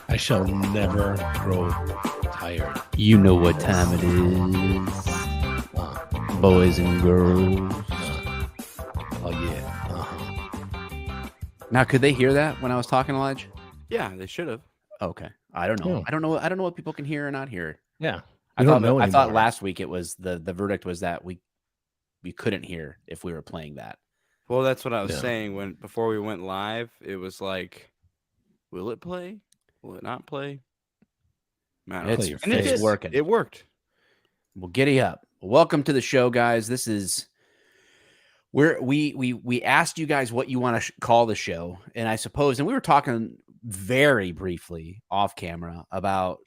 I shall never grow tired. You know what time it is, boys and girls. Oh yeah. Now, could they hear that when I was talking, Elijah? Yeah, they should have. Okay, I don't know. Yeah. I don't know what people can hear or not hear. Yeah. I We don't know thought anymore. last week it was the verdict was that we couldn't hear if we were playing that. Well, that's what I was Yeah. saying before we went live. It was like, will it play? Will it not play? Man, It's, your and it face. did. working. It worked. Well, giddy up. Welcome to the show, guys. This is we asked you guys what you want to call the show, and I suppose, and we were talking very briefly off camera about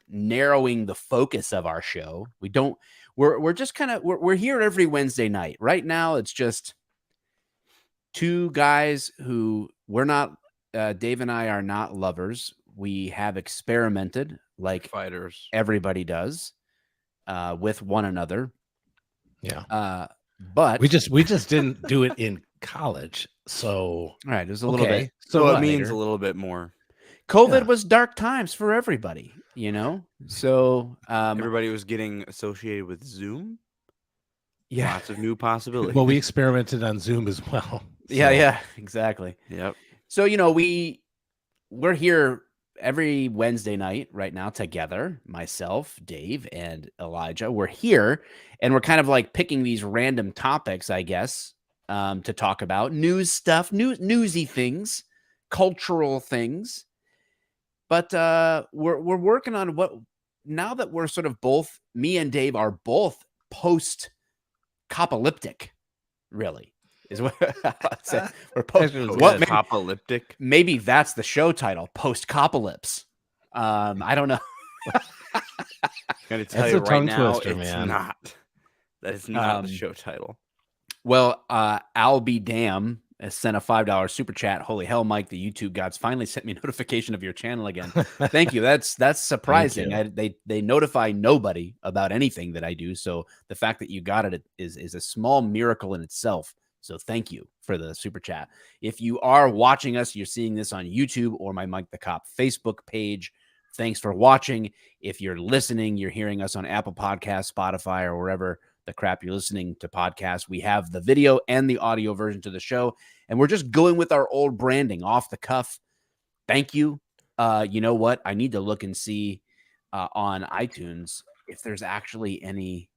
narrowing the focus of our show. We're just kind of we're here every Wednesday night. Right now, it's just two guys who we're not. Dave and I are not lovers. We have experimented like Fighters. everybody does with one another. Yeah. But We just didn't do it in college. So all right, it was a little okay. bit. So what? it means later. a little bit more. COVID Yeah. was dark times for everybody, you know? So Everybody was getting associated with Zoom. yeah. Lots of new possibilities. Well, we experimented on Zoom as well. Yeah, exactly. Yep. So, we're here every Wednesday night right now together, myself, Dave, and Elijah. We're here and we're kind of like picking these random topics, I guess, to talk about news stuff, newsy things, cultural things. But we're working on now that we're sort of both, me and Dave are both post-apocalyptic, really. Is what we're What apocalyptic? maybe that's the show title, post-copolypse. I don't know. I'm gonna tell That's you a right tongue now, twister, it's man. not. That is not the show title. Well, I'll be damn sent a $5 super chat. Holy hell, Mike! The YouTube gods finally sent me a notification of your channel again. Thank you. That's surprising. They notify nobody about anything that I do. So the fact that you got it is a small miracle in itself. So thank you for the super chat. If you are watching us, you're seeing this on YouTube or my Mike the Cop Facebook page. Thanks for watching. If you're listening, you're hearing us on Apple Podcasts, Spotify, or wherever the crap you're listening to podcasts. We have the video and the audio version to the show, and we're just going with our old branding off the cuff. Thank you. You know what? I need to look and see on iTunes if there's actually any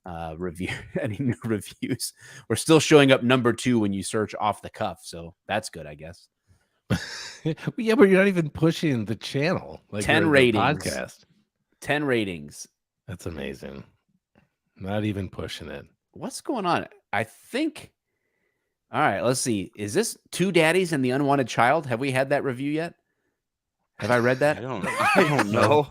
any new reviews. We're still showing up number 2 when you search off the cuff, so that's good, I guess. Yeah, but you're not even pushing the channel. Like 10 the ratings. podcast. 10 ratings. That's amazing. Not even pushing it. What's going on? I think. All right, let's see. Is this Two Daddies and the Unwanted Child? Have we had that review yet? Have I read that? I don't know.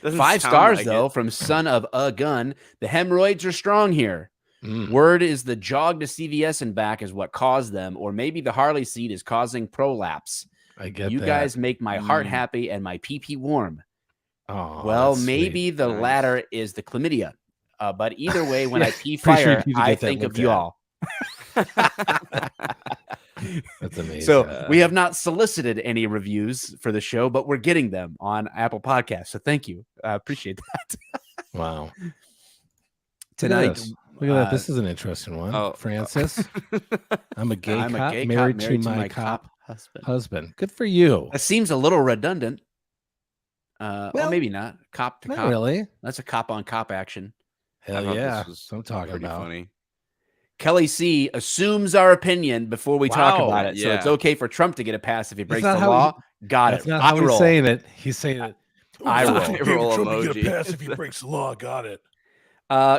Doesn't 5 sound stars like though it. from Son of a Gun. The hemorrhoids are strong here. Mm. Word is the jog to CVS and back is what caused them, or maybe the Harley seat is causing prolapse. I get You that. guys make my heart Mm. happy and my pee-pee warm. Oh, Well, that's maybe sweet. the Nice. latter is the chlamydia. But either way, when I pee Pretty sure fire, you need to I get that think of looked you at. all. That's amazing. So we have not solicited any reviews for the show, but we're getting them on Apple Podcasts. So thank you. I appreciate that. Wow. Tonight, Look at that. This is an interesting one. oh, Francis, I'm a gay I'm cop a gay married, cop to my cop husband. husband. Good for you. That seems a little redundant. Well, or maybe not. Cop to Not cop. really. That's a cop on cop action. I Hell thought yeah. this was That's what I'm talking pretty about. funny. Kelly C assumes our opinion before we talk Wow, about it. So it's yeah. okay for Trump to get a pass if he breaks not the how law. Got That's it. not Eye how he's roll. saying it. He's saying it. Eye roll. Eye roll Trump will get emoji. a pass if he breaks the law. Got it.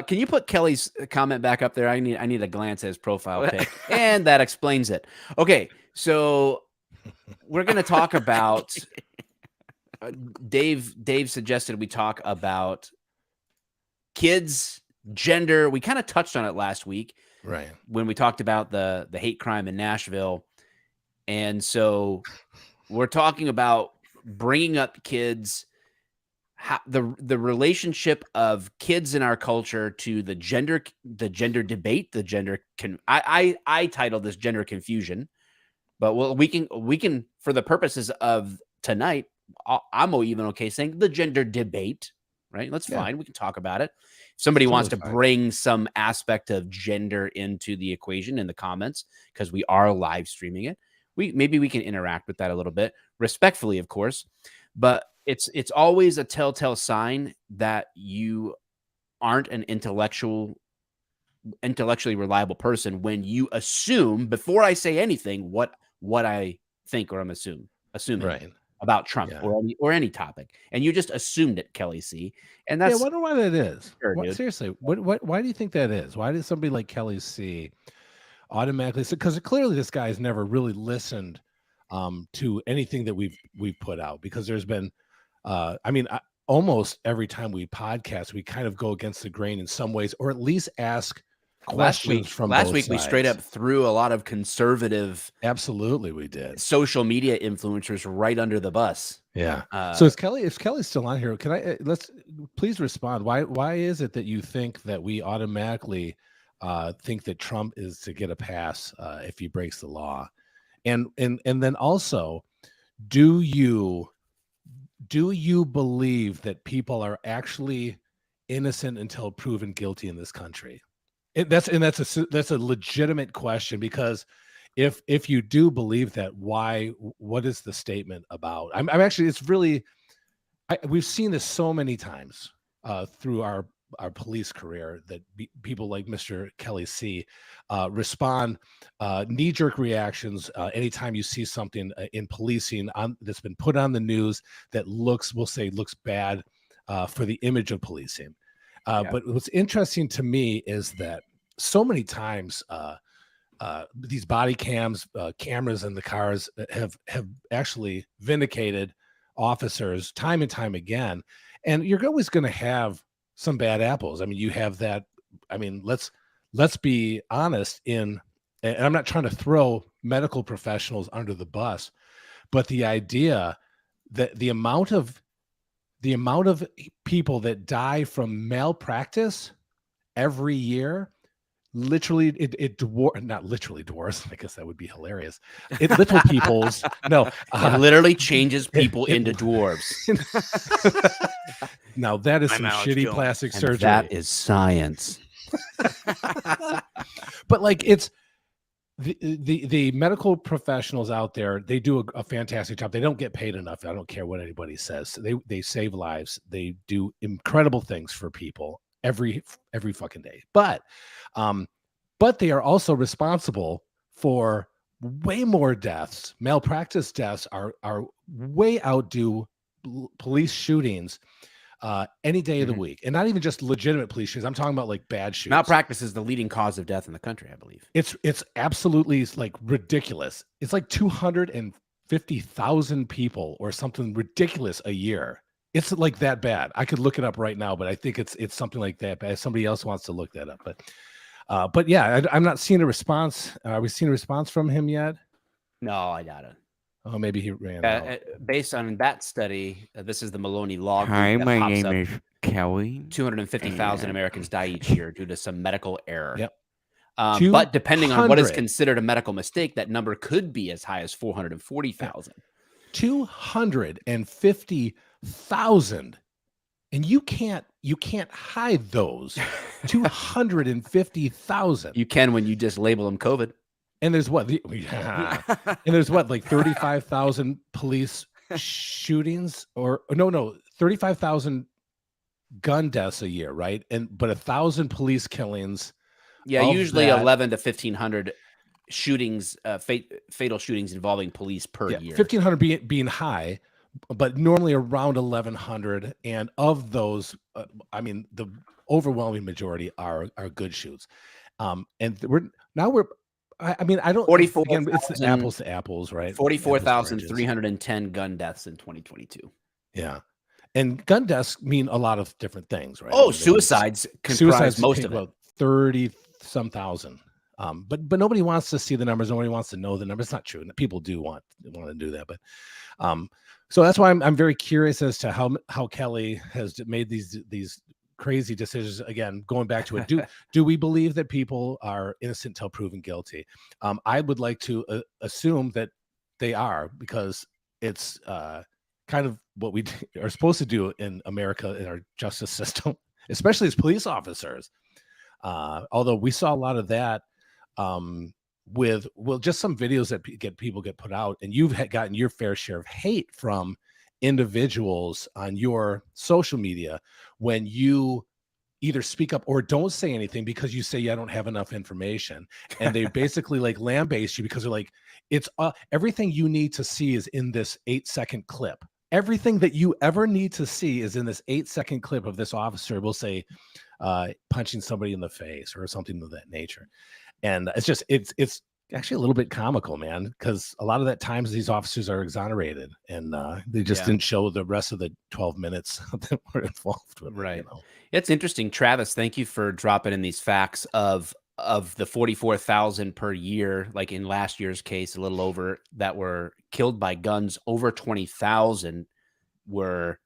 Can you put Kelly's comment back up there? I need a glance at his profile pic, and that explains it. Okay, so we're going to talk about. Dave suggested we talk about kids, gender. We kind of touched on it last week Right. when we talked about the hate crime in Nashville, and so we're talking about bringing up kids, the relationship of kids in our culture to the gender debate, the gender I titled this gender confusion, but we can for the purposes of tonight, I'm even okay saying the gender debate, right? That's fine. We can talk about it. If somebody wants to bring some aspect of gender into the equation in the comments, because we are live streaming it, maybe we can interact with that a little bit respectfully, of course. But it's always a telltale sign that you aren't an intellectually reliable person when you assume, before I say anything, what I think or I'm assuming about Trump or any topic, and you just assumed it, Kelly C. And that's I wonder why that is. Sure, seriously, why do you think that is? Why does somebody like Kelly C automatically? Because clearly this guy's never really listened to anything that we've put out, because there's been almost every time we podcast, we kind of go against the grain in some ways, or at least ask questions from last week. We straight up threw a lot of conservative, absolutely, we did, social media influencers right under the bus. Yeah. So if Kelly's still on here, can I let's please respond? Why is it that you think that we automatically think that Trump is to get a pass if he breaks the law? And then also, do you believe that people are actually innocent until proven guilty in this country? That's a legitimate question, because if you do believe that, what is the statement about? I'm actually, it's really, we've seen this so many times through our police career, that people like Mr. Kelly C respond knee-jerk reactions anytime you see something in policing that's been put on the news that looks bad for the image of policing. But what's interesting to me is that so many times these body cameras in the cars have actually vindicated officers time and time again. And you're always going to have some bad apples. I mean, you have that. I mean, let's be honest. And I'm not trying to throw medical professionals under the bus, but the idea that the amount of people that die from malpractice every year, literally not literally dwarfs. I guess that would be hilarious. It little people's it literally changes people into dwarves. Now that is some shitty plastic surgery. That is science. But like, it's the medical professionals out there, they do a fantastic job. They don't get paid enough. I don't care what anybody says. They save lives. They do incredible things for people every fucking day. But they are also responsible for way more deaths. Malpractice deaths are way outdo police shootings any day of the week. And not even just legitimate police shootings. I'm talking about like bad shootings. Malpractice is the leading cause of death in the country, I believe. It's absolutely like ridiculous. It's like 250,000 people or something ridiculous a year. It's like that bad. I could look it up right now, but I think it's something like that bad. Somebody else wants to look that up, but yeah, I'm not seeing a response. Are we seeing a response from him yet? No, I doubt it. Oh, maybe he ran out. Based on that study, this is the Maloney log. Hi, my name is Kelly. 250,000 Americans die each year due to some medical error. Yep. But depending on what is considered a medical mistake, that number could be as high as 440,000. 250,000. And you can't hide those 250,000. You can when you just label them COVID. And there's what? Like 35,000 police shootings, or no, 35,000 gun deaths a year, right? But 1,000 police killings. Yeah, usually 11 to 1,500 shootings, fatal shootings involving police per year. 1,500 being high, but normally around 1,100. And of those, the overwhelming majority are good shoots. And I don't. 44. Again, it's apples to apples, right? 44,310 gun deaths in 2022. Yeah, and gun deaths mean a lot of different things, right? Oh, suicides comprise most of it. 30-some thousand. But nobody wants to see the numbers. Nobody wants to know the numbers. It's not true. People do want to do that, but So that's why I'm very curious as to how Kelly has made these crazy decisions. Again, going back to it, do we believe that people are innocent till proven guilty? I would like to assume that they are, because it's kind of what we are supposed to do in America in our justice system, especially as police officers. Although we saw a lot of that with just some videos that people get put out, and you've gotten your fair share of hate from individuals on your social media when you either speak up or don't say anything because you say, I don't have enough information, and they basically like lambaste you because they're like, it's everything you need to see is in this 8-second clip. Everything that you ever need to see is in this 8-second clip of this officer will say punching somebody in the face or something of that nature. And it's just it's actually a little bit comical, man, because a lot of that times these officers are exonerated, and they just didn't show the rest of the 12 minutes that were involved with Right. it, you know? It's interesting, Travis. Thank you for dropping in these facts of the 44,000 per year, like in last year's case, a little over, that were killed by guns. Over 20,000 were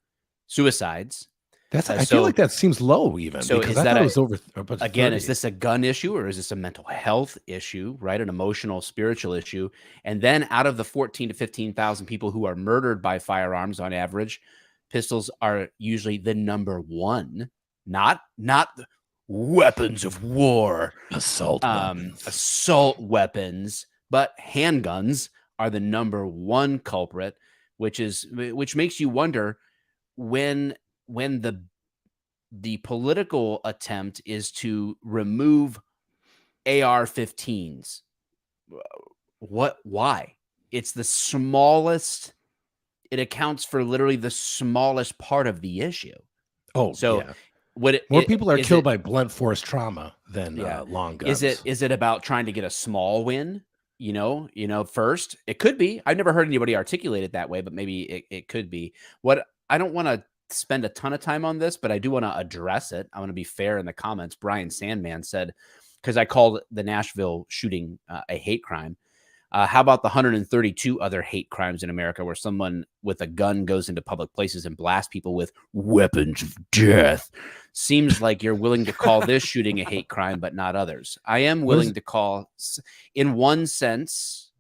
suicides. That's I feel like that seems low, even, So because is I that thought it was over again, 30. is this a gun issue, or is this a mental health issue, right? An emotional, spiritual issue? And then out of the 14 to 15,000 people who are murdered by firearms on average, pistols are usually the number one, not weapons of war, Assault weapons, but handguns are the number one culprit, which makes you wonder when the political attempt is to remove AR-15s. Why? It's the smallest. It accounts for literally the smallest part of the issue. Oh, so yeah. More people are killed by blunt force trauma than long guns. Is it about trying to get a small win? First, it could be. I've never heard anybody articulate it that way, but maybe it could be. What I don't want to spend a ton of time on this, but I do want to address it. I want to be fair in the comments. Brian Sandman said, because I called the Nashville shooting a hate crime. How about the 132 other hate crimes in America where someone with a gun goes into public places and blasts people with weapons of death? Seems like you're willing to call this shooting a hate crime, but not others. I am willing to call, in one sense,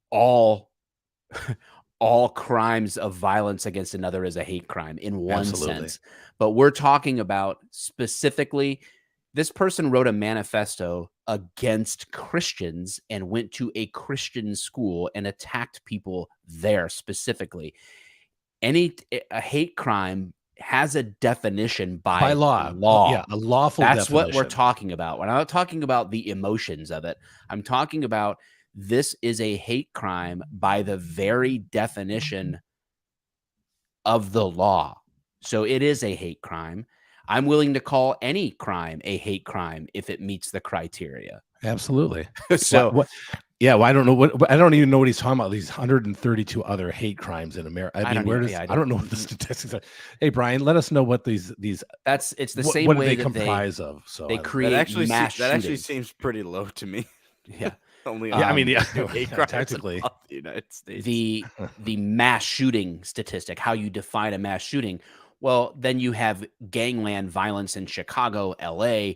all crimes of violence against another is a hate crime in one sense. But we're talking about specifically, this person wrote a manifesto against Christians and went to a Christian school and attacked people there specifically. A hate crime has a definition by law. Yeah, a lawful That's definition. what we're talking about. When I'm not talking about the emotions of it, I'm talking about this is a hate crime by the very definition of the law. So it is a hate crime. I'm willing to call any crime a hate crime if it meets the criteria. Absolutely. So well, I don't know I don't even know what he's talking about. These 132 other hate crimes in America. I mean, I don't know what the statistics are. Hey, Brian, let us know what these it's the same what way they that comprise of. So they create mass that actually seems pretty low to me. Yeah. Only hate crimes technically in the United States. The mass shooting statistic, how you define a mass shooting. Well, then you have gangland violence in Chicago, LA,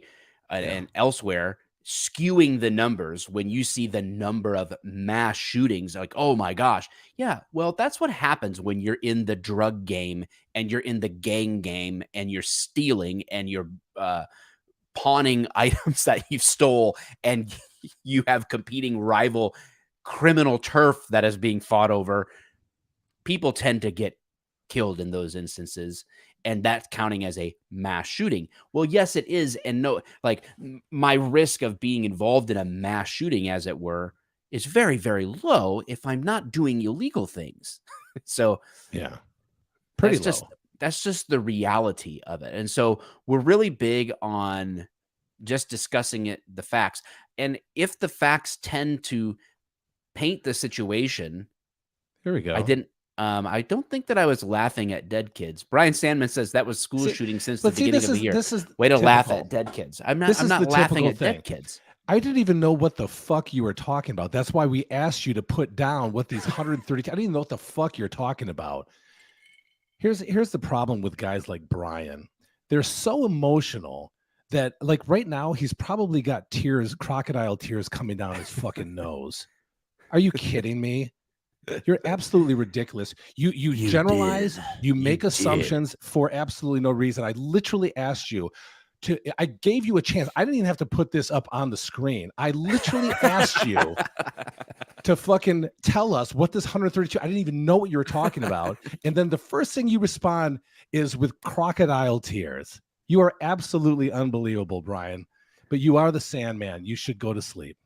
and elsewhere, skewing the numbers. When you see the number of mass shootings, like, oh my gosh. Yeah, well, that's what happens when you're in the drug game and you're in the gang game and you're stealing and you're pawning items that you stole, and you have competing rival criminal turf that is being fought over. People tend to get killed in those instances, and that's counting as a mass shooting. Well, yes, it is. And no, like, my risk of being involved in a mass shooting, as it were, is very, very low if I'm not doing illegal things. So yeah, pretty low. That's just the reality of it. And so we're really big on just discussing the facts. And if the facts tend to paint the situation, here we go. I don't think that I was laughing at dead kids. Brian Sandman says that was school shooting since the beginning of the year. This is way to typical. laugh at dead kids. I'm not laughing at dead kids. I didn't even know what the fuck you were talking about. That's why we asked you to put down what these 130. I didn't even know what the fuck you're talking about. Here's the problem with guys like Brian. They're so emotional that, like, right now he's probably got tears, crocodile tears coming down his fucking nose. Are you kidding me? You're absolutely ridiculous. You generalize, you make assumptions for absolutely no reason. I literally asked you I gave you a chance. I didn't even have to put this up on the screen. I literally asked you to fucking tell us what this 132. I didn't even know what you were talking about. And then the first thing you respond is with crocodile tears. You are absolutely unbelievable, Brian. But you are the Sandman. You should go to sleep.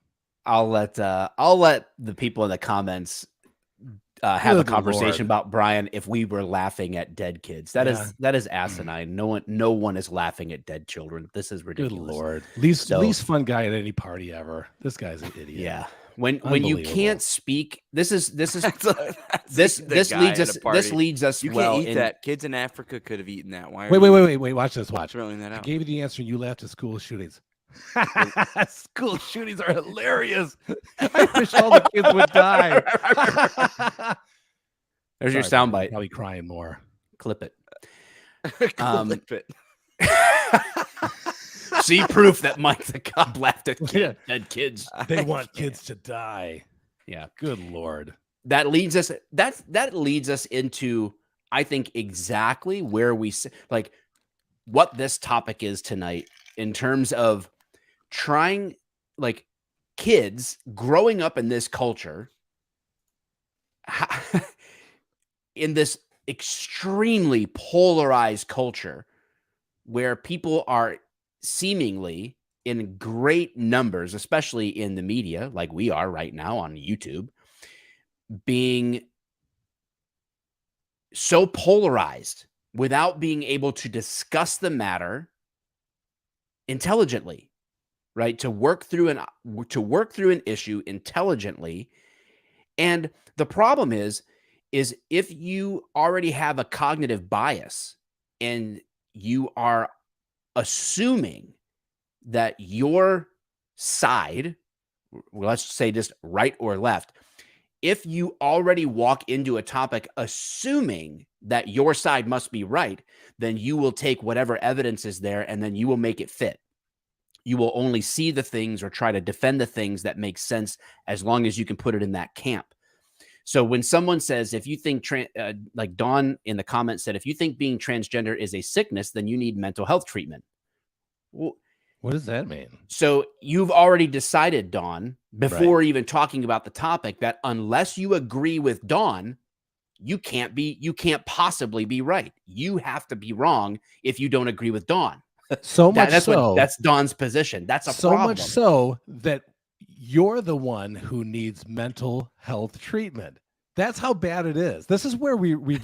I'll let the people in the comments have a conversation about Brian if we were laughing at dead kids. That is asinine. No one is laughing at dead children. This is ridiculous. Good Lord. Least fun guy at any party ever. This guy's an idiot. Yeah. When you can't speak, this leads us. You well can't eat that. Kids in Africa could have eaten that. Why? Wait. Watch this. Throwing that out. I gave you the answer. And you laughed at school shootings. School shootings are hilarious. I wish all the kids would die. There's your soundbite. Probably crying more. Clip it. Clip it. See proof that Mike the cop laughed at dead kids. They want kids to die. Yeah. Good Lord. That leads us into, I think, exactly where we like what this topic is tonight in terms of trying, like, kids growing up in this culture, in this extremely polarized culture where people are seemingly in great numbers, especially in the media, like we are right now on YouTube, being so polarized without being able to discuss the matter intelligently, right? To work through an issue intelligently. And the problem is if you already have a cognitive bias and you are assuming that your side, let's say just right or left, if you already walk into a topic assuming that your side must be right, then you will take whatever evidence is there and then you will make it fit. You will only see the things or try to defend the things that make sense as long as you can put it in that camp. So when someone says, if you think, like Dawn in the comments said, if you think being transgender is a sickness, then you need mental health treatment. Well, what does that mean? So you've already decided, Dawn, before even talking about the topic, that unless you agree with Dawn, you can't possibly be right. You have to be wrong if you don't agree with Dawn. That's Dawn's position. That's a problem. So much so that you're the one who needs mental health treatment. That's how bad it is. This is where we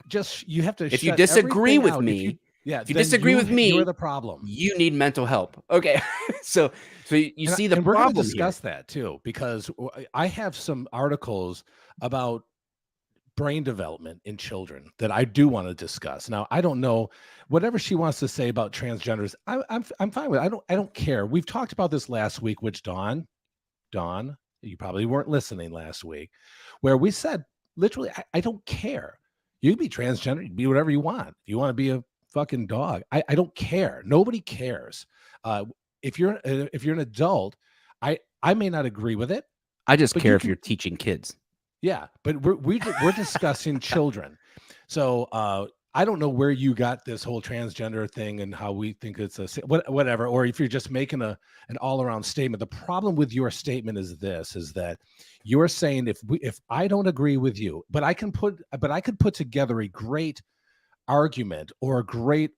just, you have to. If you disagree with me, if you disagree with me, you're the problem. You need mental help. Okay, so you see the problem. We're going to discuss that too, because I have some articles about brain development in children that I do want to discuss. Now, I don't know whatever she wants to say about transgenders. I'm fine with it. I don't care. We've talked about this last week, which Dawn, you probably weren't listening last week, where we said literally, I don't care. You can be transgender, you can be whatever you want. If you want to be a fucking dog, I don't care. Nobody cares. If you're an adult, I may not agree with it. I just care if you're teaching kids. Yeah, but we're discussing children. So I don't know where you got this whole transgender thing and how we think it's whatever, or if you're just making an all-around statement. The problem with your statement is that you're saying if I don't agree with you, but I could put together a great argument or a great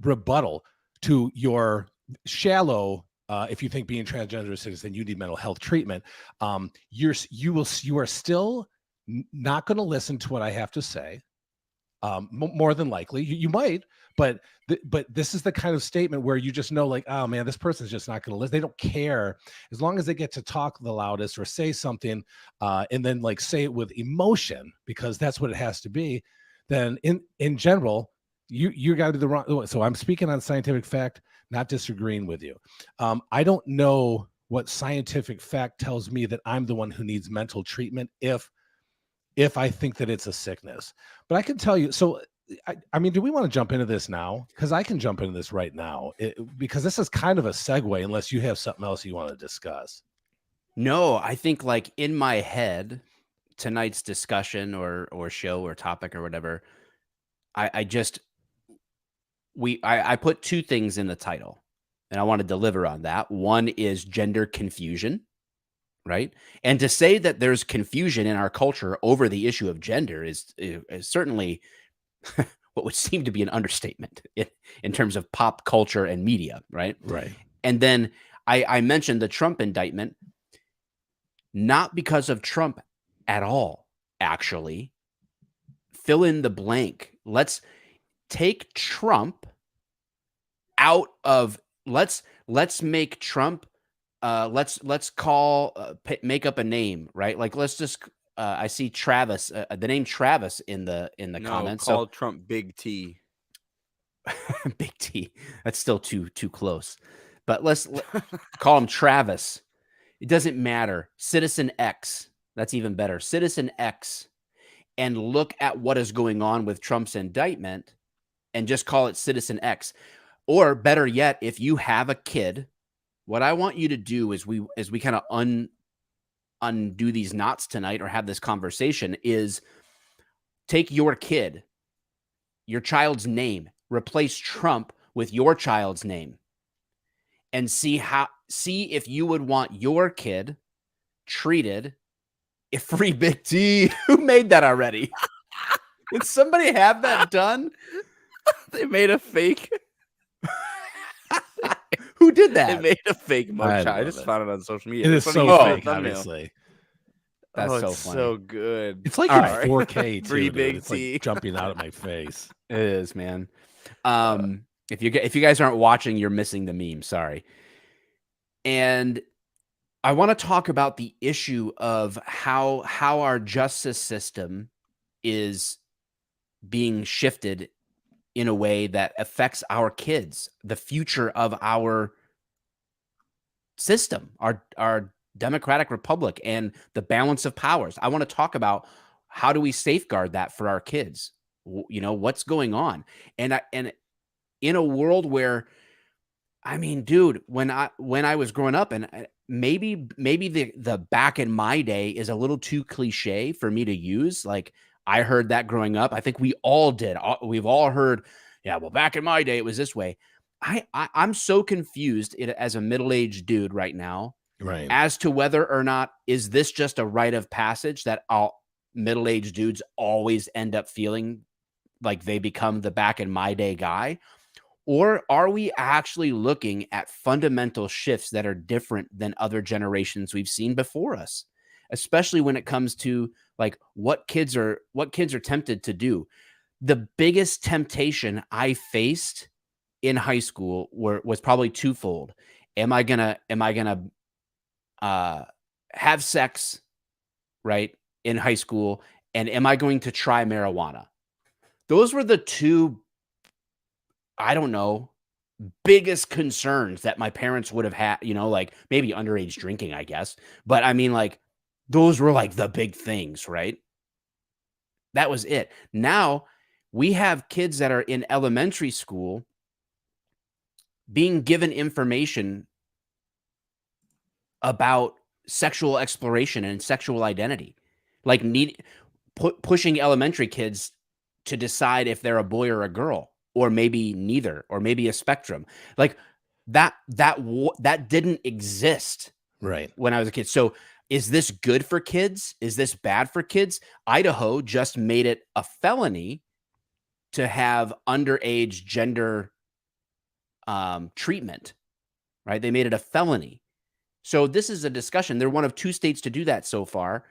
rebuttal to your shallow. If you think being transgender is citizen, you need mental health treatment. You are still not going to listen to what I have to say. More than likely, you might, but this is the kind of statement where you just know, like, oh man, this person's just not going to listen. They don't care as long as they get to talk the loudest or say something, and then like say it with emotion, because that's what it has to be. Then in general, you got to be the wrong. So I'm speaking on scientific fact, not disagreeing with you. I don't know what scientific fact tells me that I'm the one who needs mental treatment if I think that it's a sickness. But I can tell you, so I mean, do we want to jump into this now? Because I can jump into this right now, because this is kind of a segue, unless you have something else you want to discuss. No, I think like in my head, tonight's discussion or show or topic or whatever, I just I put two things in the title, and I want to deliver on that. One is gender confusion, right? And to say that there's confusion in our culture over the issue of gender is certainly what would seem to be an understatement in terms of pop culture and media, right? Right. And then I mentioned the Trump indictment, not because of Trump at all, actually. Fill in the blank. Let's take Trump out of let's make Trump let's call make up a name, right? Like let's just I see Travis, the name Travis in the comments. Call Trump Big T. Big T. That's still too close. But let's call him Travis. It doesn't matter. Citizen X. That's even better. Citizen X. And look at what is going on with Trump's indictment and just call it Citizen X. Or better yet, if you have a kid, what I want you to do is we kind of undo these knots tonight or have this conversation is take your kid, your child's name, replace Trump with your child's name and see if you would want your kid treated a free Big T. Who made that already? Did somebody have that done? They made a fake. Who did that? They made a fake mugshot. I just it. found it on social media. It is It's so funny, fake, obviously. That's oh, so it's funny. so good. It's like All in right. 4K too, Free dude. Big It's T. like jumping out of my face. It is, man. If you guys aren't watching, you're missing the meme. Sorry. And I want to talk about the issue of how our justice system is being shifted in a way that affects our kids, the future of our system, our democratic republic, and the balance of powers. I want to talk about how do we safeguard that for our kids? You know, what's going on? And in a world where, I mean, dude, when I was growing up, and maybe the back in my day is a little too cliche for me to use. Like I heard that growing up. I think we all did. We've all heard, yeah, well, back in my day, it was this way. I'm so confused as a middle-aged dude right now, Right. as to whether or not is this just a rite of passage that all middle-aged dudes always end up feeling like they become the back in my day guy, or are we actually looking at fundamental shifts that are different than other generations we've seen before us, especially when it comes to like what kids are tempted to do. The biggest temptation I faced in high school was probably twofold. Am I gonna have sex, right, in high school, and am I going to try marijuana? Those were the two, I don't know, biggest concerns that my parents would have had, you know, like maybe underage drinking, I guess. But I mean, like, those were like the big things, right? That was it. Now we have kids that are in elementary school being given information about sexual exploration and sexual identity, like pushing elementary kids to decide if they're a boy or a girl, or maybe neither, or maybe a spectrum. Like that didn't exist Right. when I was a kid. So is this good for kids? Is this bad for kids? Idaho just made it a felony to have underage gender treatment, right? They made it a felony. So this is a discussion. They're one of two states to do that so far.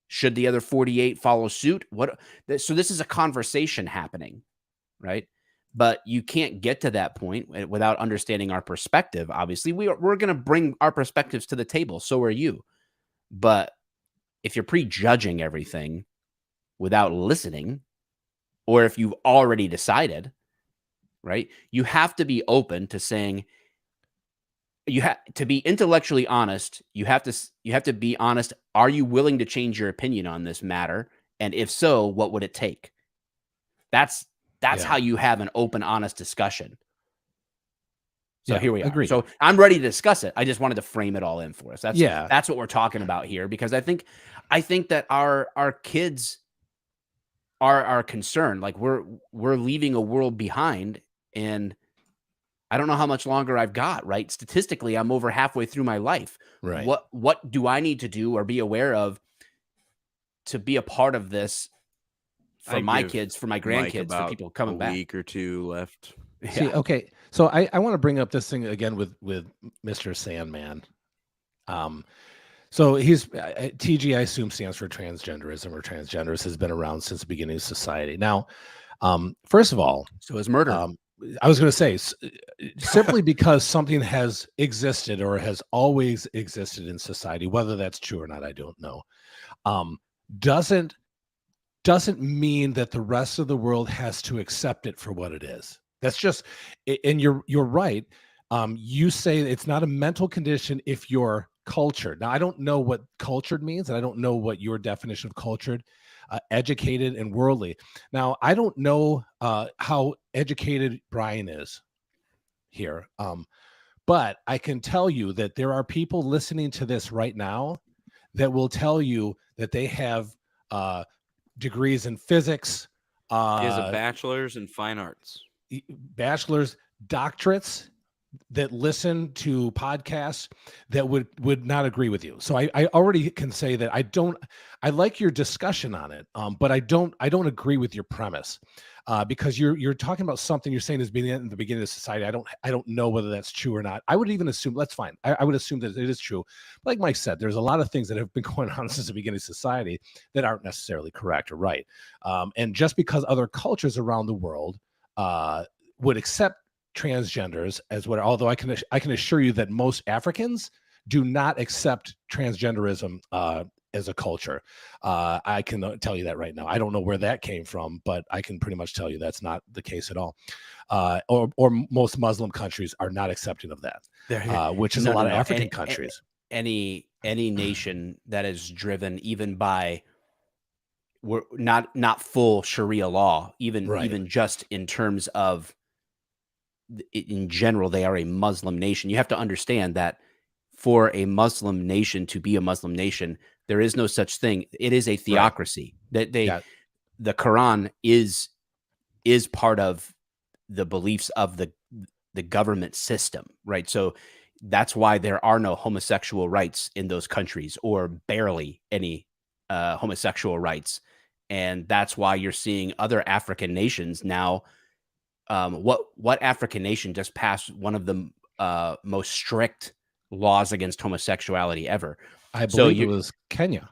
Should the other 48 follow suit? So this is a conversation happening, right? But you can't get to that point without understanding our perspective. Obviously, we're going to bring our perspectives to the table. So are you. But if you're prejudging everything without listening, or if you've already decided, right? You have to be open to saying, you have to be intellectually honest. You have to be honest. Are you willing to change your opinion on this matter? And if so, what would it take? That's Yeah. how you have an open, honest discussion. So Yeah, here we are. agreed. So I'm ready to discuss it. I just wanted to frame it all in for us. Yeah. That's what we're talking about here, because I think that our kids are concerned. Like we're leaving a world behind, and I don't know how much longer I've got, right? Statistically, I'm over halfway through my life. Right. What do I need to do or be aware of to be a part of this for I'd my give kids, for my Mike grandkids, for about people coming a back? week or two left. See, Yeah. okay. So I want to bring up this thing again with Mr. Sandman. So he's TG, I assume, stands for transgenderism, or transgenders has been around since the beginning of society. Now, first of all, So is murder. I was going to say, simply because something has existed or has always existed in society, whether that's true or not, I don't know, doesn't mean that the rest of the world has to accept it for what it is. That's just, and you're right. You say it's not a mental condition if you're cultured. Now, I don't know what cultured means, and I don't know what your definition of cultured, educated, and worldly. Now, I don't know how educated Brian is here, but I can tell you that there are people listening to this right now that will tell you that they have degrees in physics, He has a bachelor's in fine arts. bachelor's, doctorates, that listen to podcasts that would not agree with you. So I already can say that I like your discussion on it, but I don't agree with your premise, because you're talking about something you're saying is being in the beginning of society. I don't know whether that's true or not. I would even assume, that's fine. I would assume that it is true. But like Mike said, there's a lot of things that have been going on since the beginning of society that aren't necessarily correct or right. And just because other cultures around the world would accept transgenders as what, although I can assure you that most Africans do not accept transgenderism as a culture. I can tell you that right now. I don't know where that came from, but I can pretty much tell you that's not the case at all. Or most Muslim countries are not accepting of that, which is a lot of African countries. Any nation that is driven even by not full Sharia law, even just in terms of, in general, they are a Muslim nation. You have to understand that for a Muslim nation to be a Muslim nation, there is no such thing. It is a theocracy. That the Quran is part of the beliefs of the government system, right? So that's why there are no homosexual rights in those countries, or barely any homosexual rights. And that's why you're seeing other African nations now. What African nation just passed one of the most strict laws against homosexuality ever? I believe it was Kenya.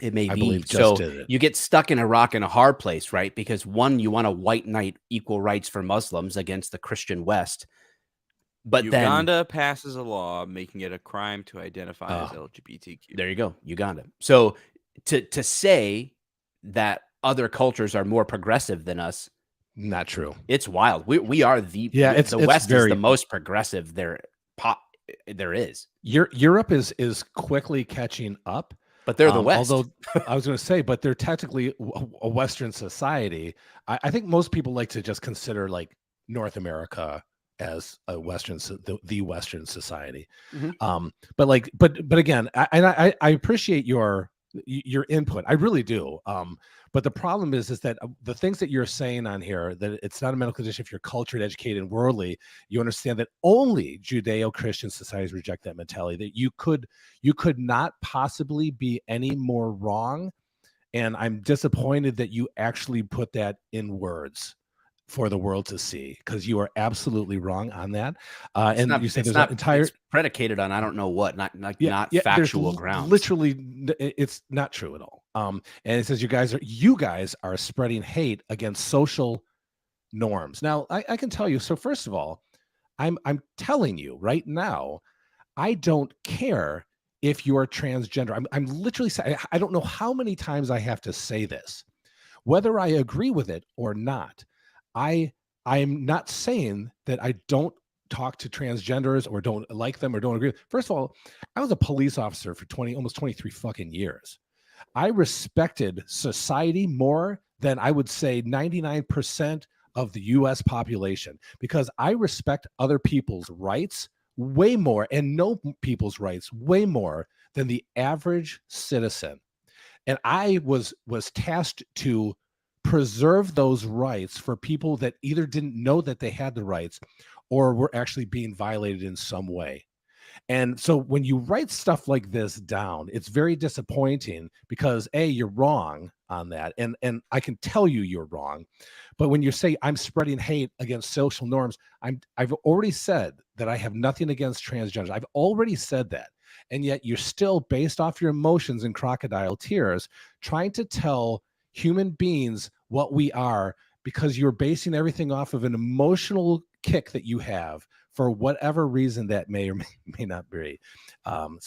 It may be. I believe so did it. You get stuck in a rock and a hard place, right? Because one, you want to white knight equal rights for Muslims against the Christian West. But Uganda passes a law making it a crime to identify as LGBTQ. There you go, Uganda. So to say that other cultures are more progressive than us, not true. It's wild. We are the West is the most progressive there is. Europe is quickly catching up, but they're the West. Although I was going to say, but they're technically a Western society. I think most people like to just consider like North America as a Western, the Western society. Mm-hmm. But again, I appreciate your input. I really do. But the problem is that the things that you're saying on here, that it's not a mental condition if you're cultured, educated, and worldly. You understand that only Judeo-Christian societies reject that mentality. That you could not possibly be any more wrong. And I'm disappointed that you actually put that in words for the world to see, because you are absolutely wrong on that. You said there's an entire, it's predicated on I don't know what, not factual grounds. Literally, it's not true at all. And it says you guys are spreading hate against social norms. Now, I can tell you. So first of all, I'm telling you right now, I don't care if you're transgender. I'm literally saying, I don't know how many times I have to say this, whether I agree with it or not. I I'm not saying that I don't talk to transgenders or don't like them or don't agree. First of all, I was a police officer for almost 23 fucking years. I respected society more than I would say 99% of the US population, because I respect other people's rights way more and know people's rights way more than the average citizen. And I was tasked to preserve those rights for people that either didn't know that they had the rights or were actually being violated in some way. And so when you write stuff like this down, it's very disappointing because A, you're wrong on that. And I can tell you you're wrong. But when you say I'm spreading hate against social norms, I've already said that I have nothing against transgenders. I've already said that. And yet you're still, based off your emotions and crocodile tears, trying to tell human beings what we are, because you're basing everything off of an emotional kick that you have for whatever reason that may or may not be. I'm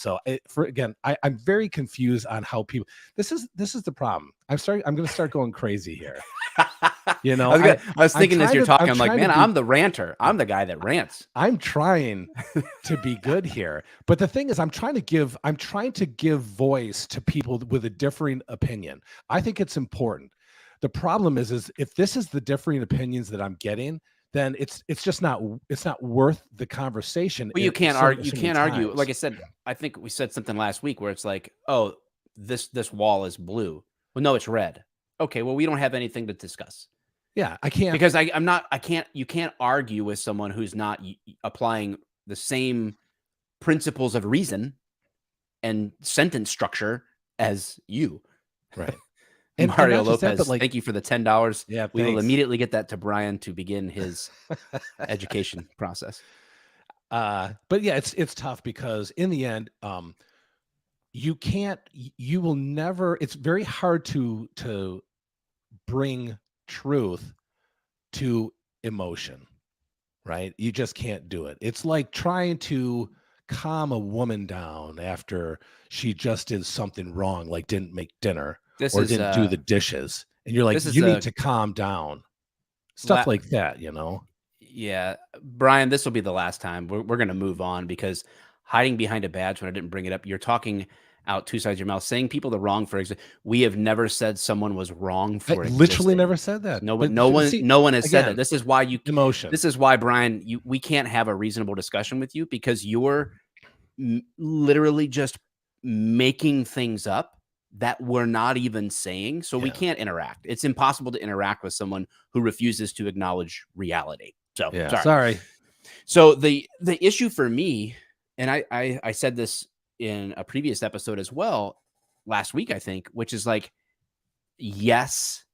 very confused on how people. This is the problem. I'm going to start going crazy here. You know, I was thinking as you're talking, I'm like, man, I'm the ranter. I'm the guy that rants. I'm trying to be good here, but the thing is, I'm trying to give voice to people with a differing opinion. I think it's important. The problem is if this is the differing opinions that I'm getting, then it's just not worth the conversation. Well, you can't argue. Like I said, I think we said something last week where it's like, oh, this wall is blue. Well, no, it's red. Okay, well, we don't have anything to discuss. Yeah, I can't, because you can't argue with someone who's not applying the same principles of reason and sentence structure as you. Right. And Mario Lopez, thank you for the $10. Yeah, we will immediately get that to Brian to begin his education process. But yeah, it's tough because in the end, you will never. It's very hard to bring truth to emotion, right? You just can't do it. It's like trying to calm a woman down after she just did something wrong, like didn't make dinner or didn't do the dishes, and you're like, you need to calm down. Stuff like that, you know? Yeah, Brian, this will be the last time. We're going to move on, because hiding behind a badge when I didn't bring it up, you're talking out two sides of your mouth, saying people the wrong for exit. We have never said someone was wrong for existing. Literally never said that. No one has said that. This is why emotion. This is why, Brian, we can't have a reasonable discussion with you, because you're literally just making things up that we're not even saying. So we can't interact. It's impossible to interact with someone who refuses to acknowledge reality. So sorry. So the issue for me, and I said this in a previous episode as well last week, I think, which is like, yes,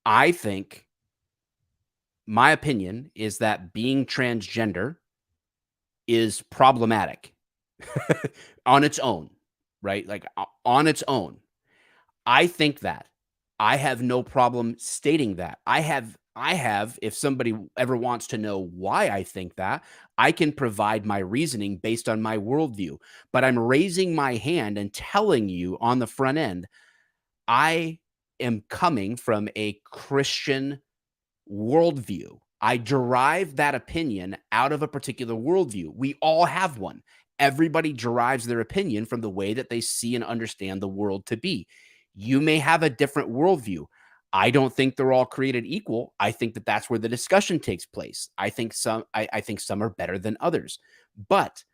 I think my opinion is that being transgender is problematic on its own, right? Like on its own. I think that. I have no problem stating that. I have, if somebody ever wants to know why I think that, I can provide my reasoning based on my worldview. But I'm raising my hand and telling you on the front end, I am coming from a Christian worldview. I derive that opinion out of a particular worldview. We all have one. Everybody derives their opinion from the way that they see and understand the world to be. You may have a different worldview. I don't think they're all created equal. I think that that's where the discussion takes place. I think some are better than others. But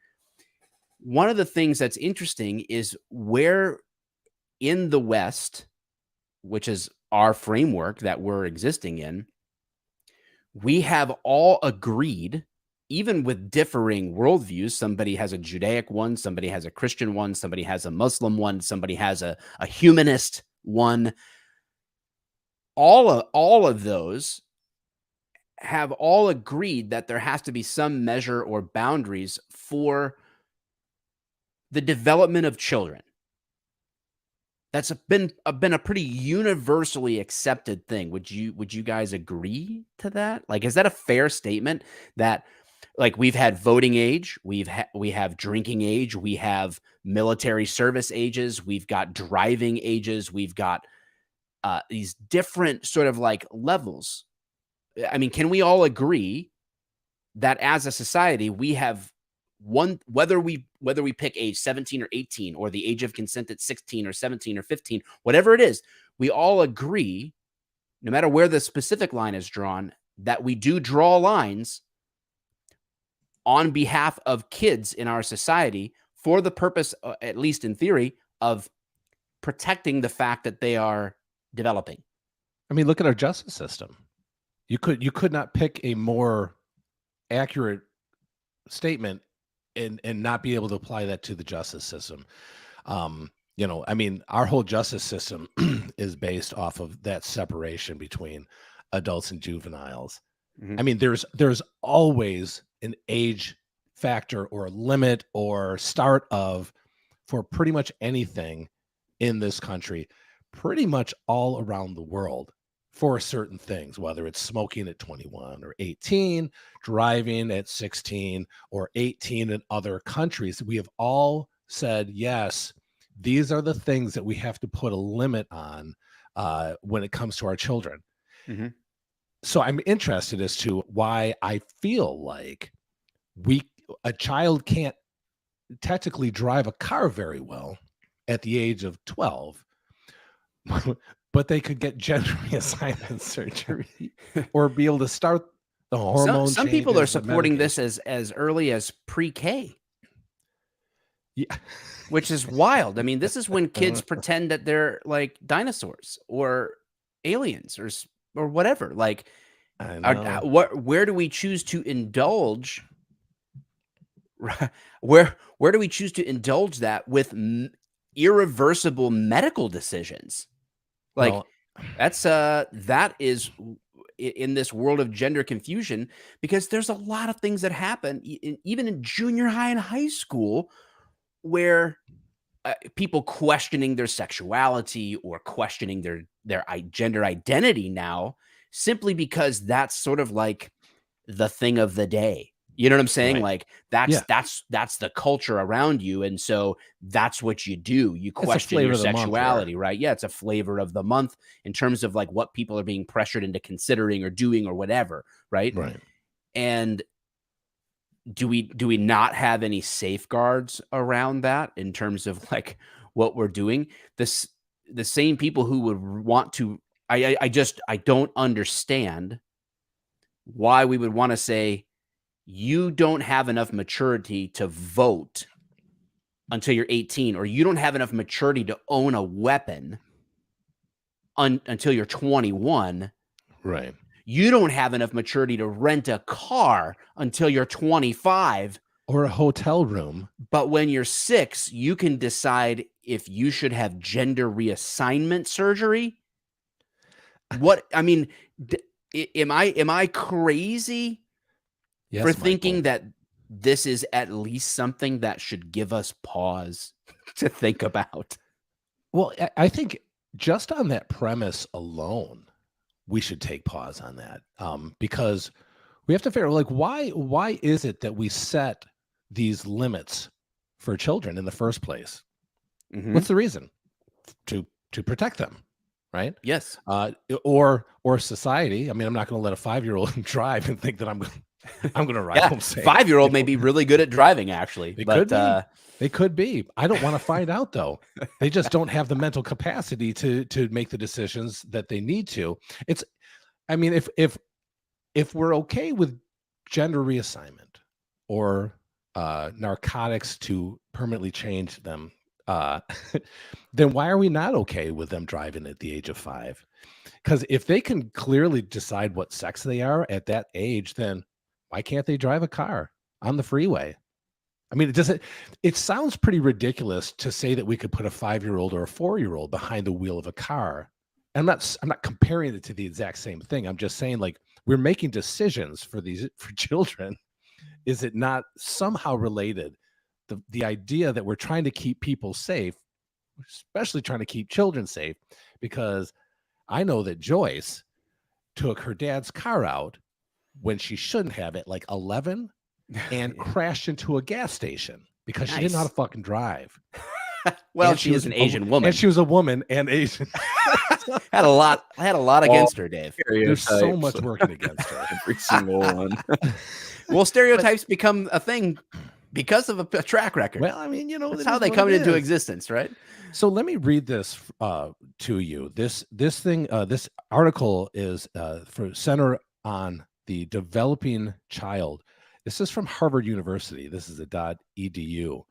one of the things that's interesting is where in the West, which is our framework that we're existing in, we have all agreed, even with differing worldviews. Somebody has a Judaic one, somebody has a Christian one, somebody has a Muslim one, somebody has a humanist one. All of those have all agreed that there has to be some measure or boundaries for the development of children. That's been a pretty universally accepted thing. Would you guys agree to that? Like, is that a fair statement that, like, we've had voting age, we have drinking age, we have military service ages, we've got driving ages, we've got these different sort of like levels. I mean, can we all agree that as a society, we have whether we pick age 17 or 18 or the age of consent at 16 or 17 or 15, whatever it is, we all agree, no matter where the specific line is drawn, that we do draw lines on behalf of kids in our society for the purpose, at least in theory, of protecting the fact that they are developing. I mean, look at our justice system. You could not pick a more accurate statement and not be able to apply that to the justice system. I mean, our whole justice system is based off of that separation between adults and juveniles. I mean, there's always an age factor or limit or start of for pretty much anything in this country, pretty much all around the world for certain things, whether it's smoking at 21 or 18, driving at 16 or 18 in other countries. We have all said, yes, these are the things that we have to put a limit on when it comes to our children. So I'm interested as to why I feel like a child can't technically drive a car very well at the age of 12, but they could get gender reassignment surgery or be able to start the hormone Some people are changes, the supporting this medication. as early as pre-K, Yeah. which is wild. I mean, this is when kids pretend that they're like dinosaurs or aliens or whatever. Like, I know. where do we choose to indulge? Where do we choose to indulge that with irreversible medical decisions? Like, Well, that is in this world of gender confusion, because there's a lot of things that happen even in junior high and high school where people questioning their sexuality or questioning their gender identity now, simply because that's sort of like the thing of the day. You know what I'm saying? right. Like Yeah. that's the culture around you. And so that's what you do. You It's a question flavor your of the month here. sexuality, right? Yeah, it's a flavor of the month in terms of like what people are being pressured into considering or doing or whatever, right? Right. And do we not have any safeguards around that in terms of like what we're doing? The same people who would want to, I don't understand why we would want to say you don't have enough maturity to vote until you're 18, or you don't have enough maturity to own a weapon until you're 21. Right. You don't have enough maturity to rent a car until you're 25. Or a hotel room. But when you're 6, you can decide if you should have gender reassignment surgery. What, I mean, am I crazy Yes, for Michael. thinking that this is at least something that should give us pause to think about? Well, I think just on that premise alone, we should take pause on that, because we have to figure out, like, why is it that we set these limits for children in the first place? What's the reason? To protect them, right? Yes. Or society. I mean, I'm not going to let a 5-year-old drive and think that I'm going to ride home safe. 5-year-old may be really good at driving, actually. They could be. I don't want to find out, though. They just don't have the mental capacity to make the decisions that they need to. I mean, if we're okay with gender reassignment or narcotics to permanently change them, then why are we not okay with them driving at the age of 5? Because if they can clearly decide what sex they are at that age, then why can't they drive a car on the freeway? I mean, it sounds pretty ridiculous to say that we could put a 5-year-old or a 4-year-old behind the wheel of a car. I'm not comparing it to the exact same thing. I'm just saying, like, we're making decisions for children. Is it not somehow related? The idea that we're trying to keep people safe, especially trying to keep children safe, because I know that Joyce took her dad's car out when she shouldn't have at like 11 and crashed into a gas station because she didn't know how to fucking drive. Well, And she is was an a Asian woman. and she was a woman and Asian. had a lot against her, Dave. There's so Stereotypes. much working against her. Every single one. Well, stereotypes become a thing because of a track record. Well, I mean, that's it how is they what come it into is. existence, right? So let me read this to you. This article is for center on the developing child. This is from Harvard University. This is a .edu.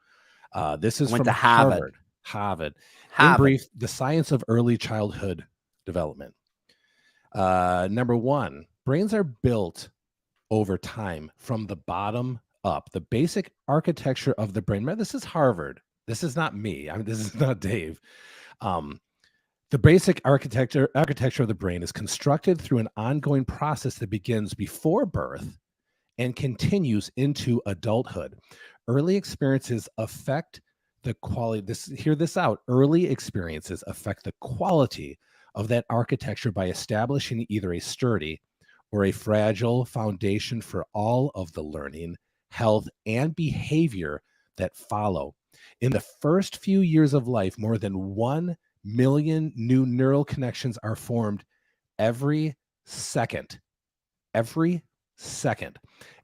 This is I went from to Harvard. Harvard. In Harvard. brief, the science of early childhood development. Number one, brains are built over time from the bottom up. The basic architecture of the brain. Remember, this is Harvard. This is not me. I mean, this is not Dave. The basic architecture of the brain is constructed through an ongoing process that begins before birth and continues into adulthood. Early experiences affect the quality. Hear this out. Early experiences affect the quality of that architecture by establishing either a sturdy or a fragile foundation for all of the learning, health, and behavior that follow. In the first few years of life, more than 1 million new neural connections are formed every second. Every second.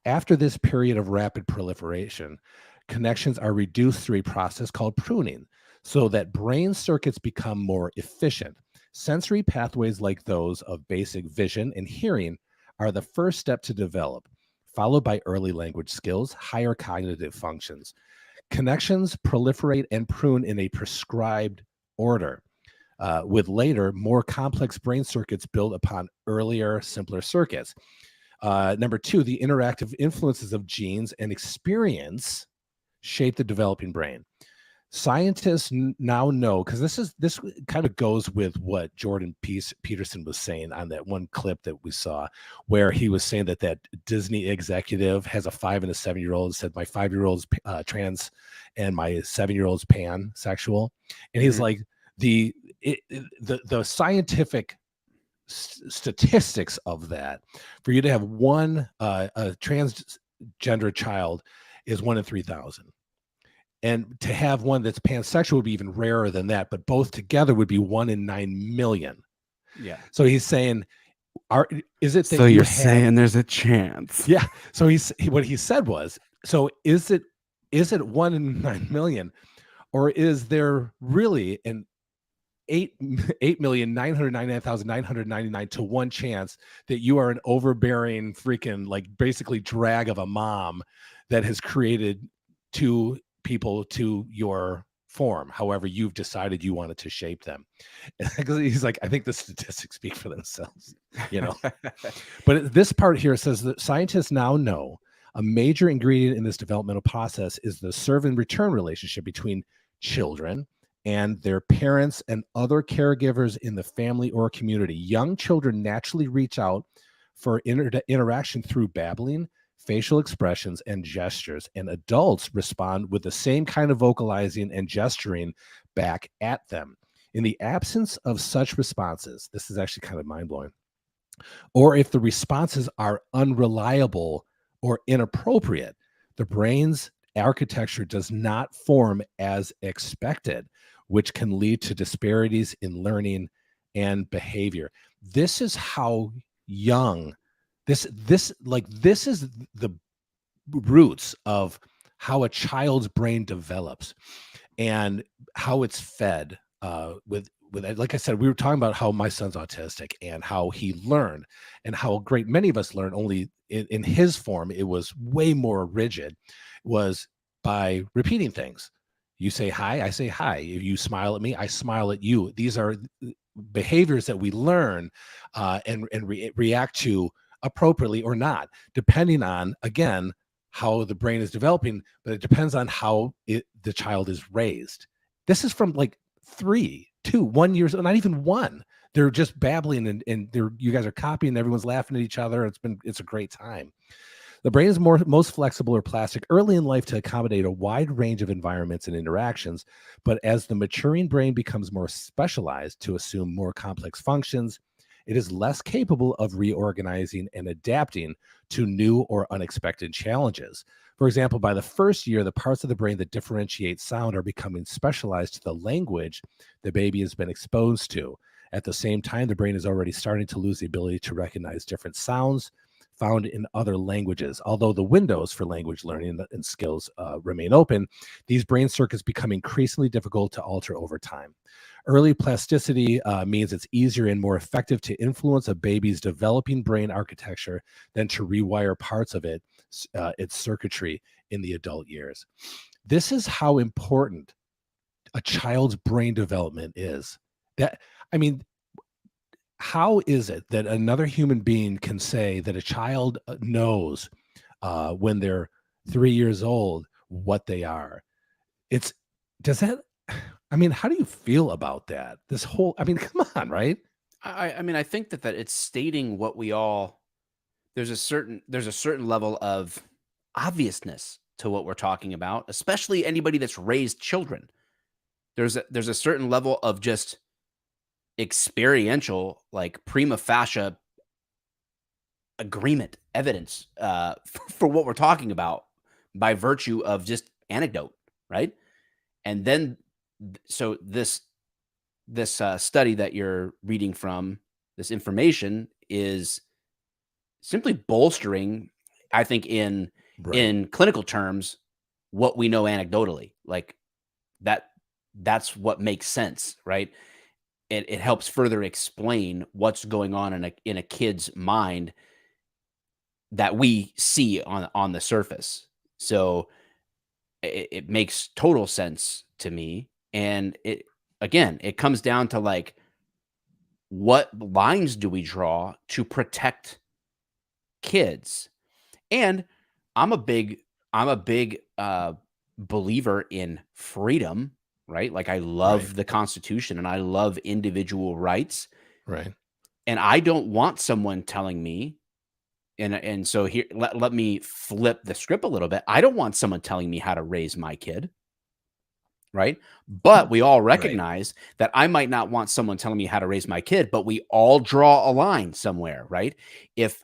After this period of rapid proliferation, connections are reduced through a process called pruning so that brain circuits become more efficient. Sensory pathways like those of basic vision and hearing are the first step to develop, followed by early language skills, higher cognitive functions. Connections proliferate and prune in a prescribed order, with later, more complex brain circuits built upon earlier, simpler circuits. Number two, the interactive influences of genes and experience shape the developing brain. Scientists now know, because this kind of goes with what Jordan Peterson was saying on that one clip that we saw, where he was saying that Disney executive has a 5 and a 7-year-old, said my 5-year-old's trans and my 7-year-old's pansexual, and he's like the scientific statistics of that, for you to have one a transgender child is 1 in 3,000. And to have one that's pansexual would be even rarer than that, but both together would be 1 in 9 million. Yeah. So he's saying, is it that so you're saying there's a chance? Yeah. So what he said was, so is it 1 in 9 million, or is there really an 8,999,999 to 1 chance that you are an overbearing freaking like basically drag of a mom that has created 2 people to your form, however you've decided you wanted to shape them. He's like, I think the statistics speak for themselves, But this part here says that scientists now know a major ingredient in this developmental process is the serve and return relationship between children and their parents and other caregivers in the family or community. Young children naturally reach out for interaction through babbling, facial expressions, and gestures, and adults respond with the same kind of vocalizing and gesturing back at them. In the absence of such responses, this is actually kind of mind-blowing, or if the responses are unreliable or inappropriate, the brain's architecture does not form as expected, which can lead to disparities in learning and behavior. This is how young this is the roots of how a child's brain develops and how it's fed with like I said, we were talking about how my son's autistic and how he learned and how great many of us learn, only in his form it was way more rigid, was by repeating things. You say hi, I say hi. If you smile at me, I smile at you. These are behaviors that we learn and react to appropriately or not, depending on, again, how the brain is developing, but it depends on how the child is raised. This is from like 3, 2, 1 years, not even 1. They're just babbling and you guys are copying, everyone's laughing at each other. It's a great time. The brain is most flexible or plastic early in life to accommodate a wide range of environments and interactions, but as the maturing brain becomes more specialized to assume more complex functions, it is less capable of reorganizing and adapting to new or unexpected challenges. For example, by the first year, the parts of the brain that differentiate sound are becoming specialized to the language the baby has been exposed to. At the same time, the brain is already starting to lose the ability to recognize different sounds found in other languages. Although the windows for language learning and skills remain open, these brain circuits become increasingly difficult to alter over time. Early plasticity means it's easier and more effective to influence a baby's developing brain architecture than to rewire parts of its circuitry in the adult years. This is how important a child's brain development is. I mean, how is it that another human being can say that a child knows when they're 3 years old what they are? How do you feel about that? Come on, right? I think that it's stating what we all. There's a certain level of obviousness to what we're talking about, especially anybody that's raised children. There's a certain level of just experiential, like prima facie agreement, evidence for what we're talking about by virtue of just anecdote, right? And then, so this study that you're reading from, this information is simply bolstering, I think, in clinical terms, what we know anecdotally. Like that's what makes sense, right? It helps further explain what's going on in a kid's mind that we see on the surface. So it makes total sense to me. And it comes down to like, what lines do we draw to protect kids? And I'm a big believer in freedom, right? Like, I love the Constitution and I love individual rights. Right. And I don't want someone telling me, and so here, let me flip the script a little bit. I don't want someone telling me how to raise my kid. Right. But we all recognize that I might not want someone telling me how to raise my kid, but we all draw a line somewhere, right? If,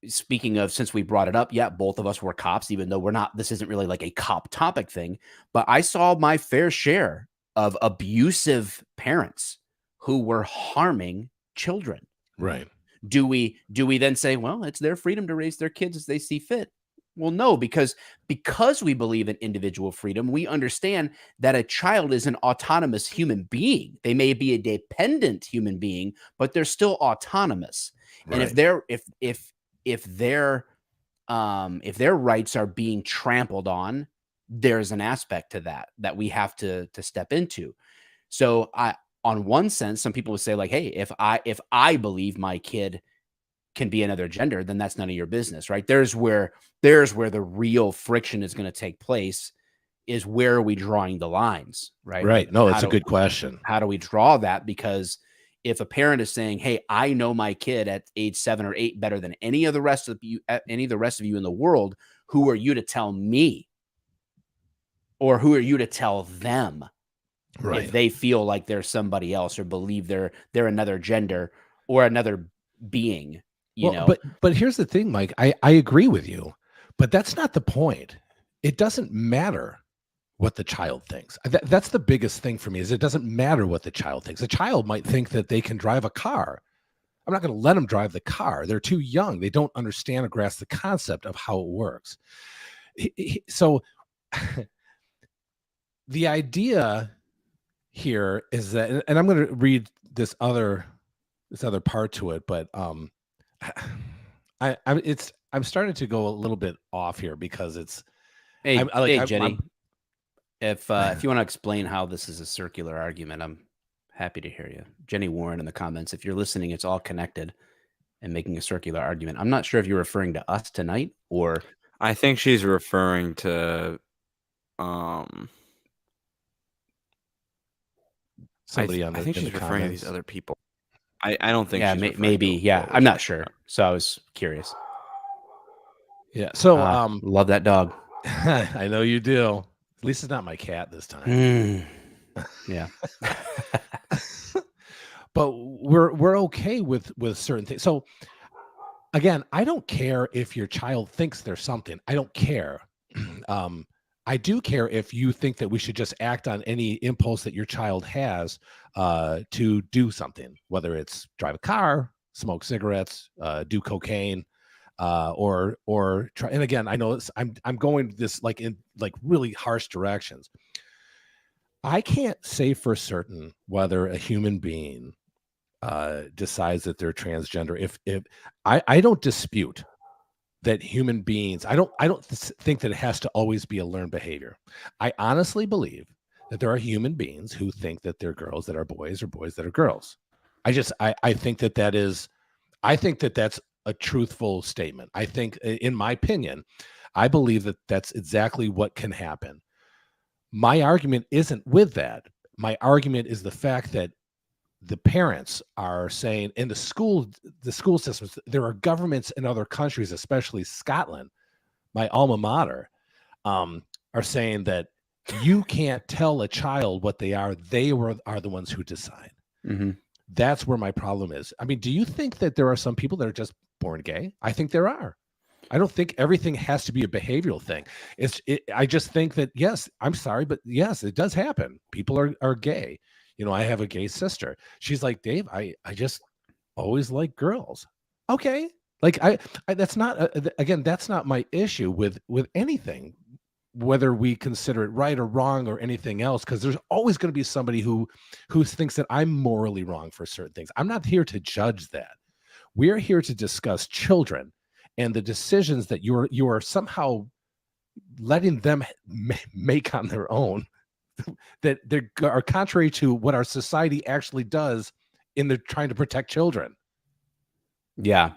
speaking of, since we brought it up, yeah, both of us were cops, even though this isn't really like a cop topic thing, but I saw my fair share of abusive parents who were harming children. Right. Do we then say, well, it's their freedom to raise their kids as they see fit? Well, no, because we believe in individual freedom, we understand that a child is an autonomous human being. They may be a dependent human being, but they're still autonomous. Right. And if their rights are being trampled on, there's an aspect to that we have to step into. So on one sense, some people would say like, hey, if I believe my kid can be another gender, then that's none of your business, right? There's where the real friction is going to take place, is where are we drawing the lines, right? Right. No, it's a good question. How do we draw that? Because if a parent is saying, hey, I know my kid at age 7 or 8 better than any of the rest of you in the world, who are you to tell me? Or who are you to tell them? Right. If they feel like they're somebody else or believe they're another gender or another being, you know. But here's the thing, Mike. I agree with you, but that's not the point. It doesn't matter what the child thinks. That's the biggest thing for me, is it doesn't matter what the child thinks. A child might think that they can drive a car. I'm not going to let them drive the car. They're too young. They don't understand or grasp the concept of how it works. So the idea here is that, and I'm going to read this other part to it, but I'm starting to go a little bit off here because it's. Hey, Jenny, if you want to explain how this is a circular argument, I'm happy to hear you. Jenny Warren in the comments. If you're listening, it's all connected and making a circular argument. I'm not sure if you're referring to us tonight or. I think she's referring to somebody on. I think she's referring to these other people. I don't think. Yeah, maybe. Yeah, I'm not sure. So I was curious. Yeah. So love that dog. I know you do. At least it's not my cat this time. Yeah. but we're okay with certain things. So again, I don't care if your child thinks there's something. I don't care. I do care if you think that we should just act on any impulse that your child has to do something, whether it's drive a car, smoke cigarettes, do cocaine, or try. And again, I know I'm going this like in like really harsh directions. I can't say for certain whether a human being decides that they're transgender. If I don't dispute that human beings, I don't think that it has to always be a learned behavior. I honestly believe that there are human beings who think that they're girls that are boys or boys that are girls. I think I think that that's a truthful statement. I think, in my opinion, I believe that that's exactly what can happen. My argument isn't with that. My argument is the fact that the parents are saying in the school systems, there are governments in other countries, especially Scotland, my alma mater, are saying that you can't tell a child what they are. Are the ones who decide. Mm-hmm. That's where my problem is. I mean, do you think that there are some people that are just born gay? I think there are. I don't think everything has to be a behavioral thing. I just think that, yes, I'm sorry, but yes, it does happen. People are gay. You know, I have a gay sister. She's like, Dave, I just always like girls. Okay. Like that's not, again, that's not my issue with anything, whether we consider it right or wrong or anything else, because there's always going to be somebody who thinks that I'm morally wrong for certain things. I'm not here to judge that. We're here to discuss children and the decisions that you are somehow letting them make on their own that they are contrary to what our society actually does in the trying to protect children. Yeah.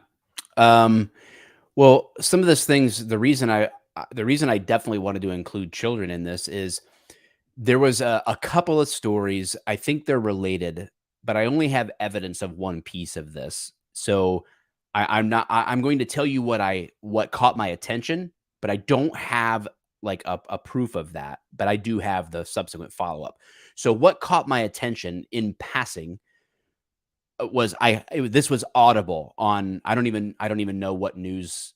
Well, some of those things, the reason I definitely wanted to include children in this is there was a couple of stories. I think they're related, but I only have evidence of one piece of this. So I'm going to tell you what caught my attention, but I don't have like a proof of that, but I do have the subsequent follow-up. So what caught my attention in passing was this was audible on, I don't even know what news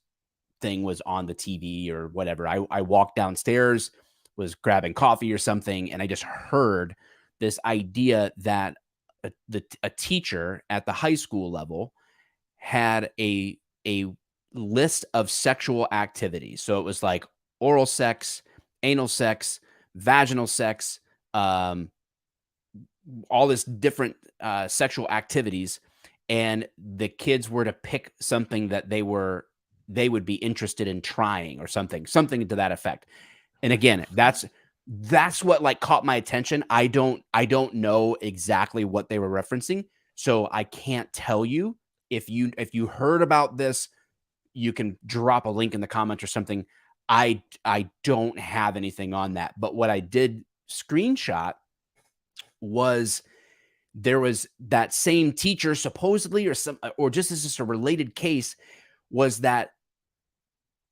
thing was on the TV or whatever. I walked downstairs, was grabbing coffee or something, and I just heard this idea that a teacher at the high school level had a list of sexual activities. So it was like oral sex, anal sex, vaginal sex, all this different sexual activities, and the kids were to pick something that they would be interested in trying, or something to that effect. And again, that's what like caught my attention. I don't know exactly what they were referencing, so I can't tell you. If you heard about this, you can drop a link in the comments or something. I don't have anything on that, but what I did screenshot was there was that same teacher supposedly, or just as just a related case, was that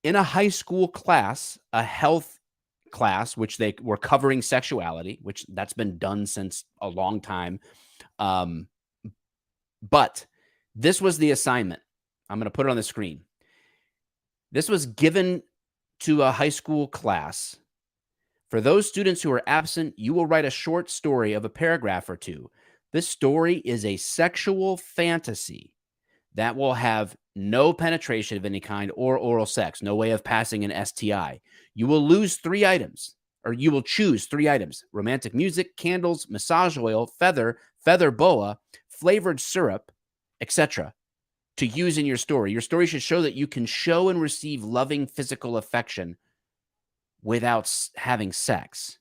in a high school class, a health class, which they were covering sexuality, which that's been done since a long time. But this was the assignment. I'm going to put it on the screen. This was given to a high school class. For those students who are absent, you will write a short story of a paragraph or two. This story is a sexual fantasy that will have no penetration of any kind or oral sex, no way of passing an STI. You will choose 3 items: romantic music, candles, massage oil, feather boa, flavored syrup, etc., to use in your story. Your story should show that you can show and receive loving physical affection without having sex.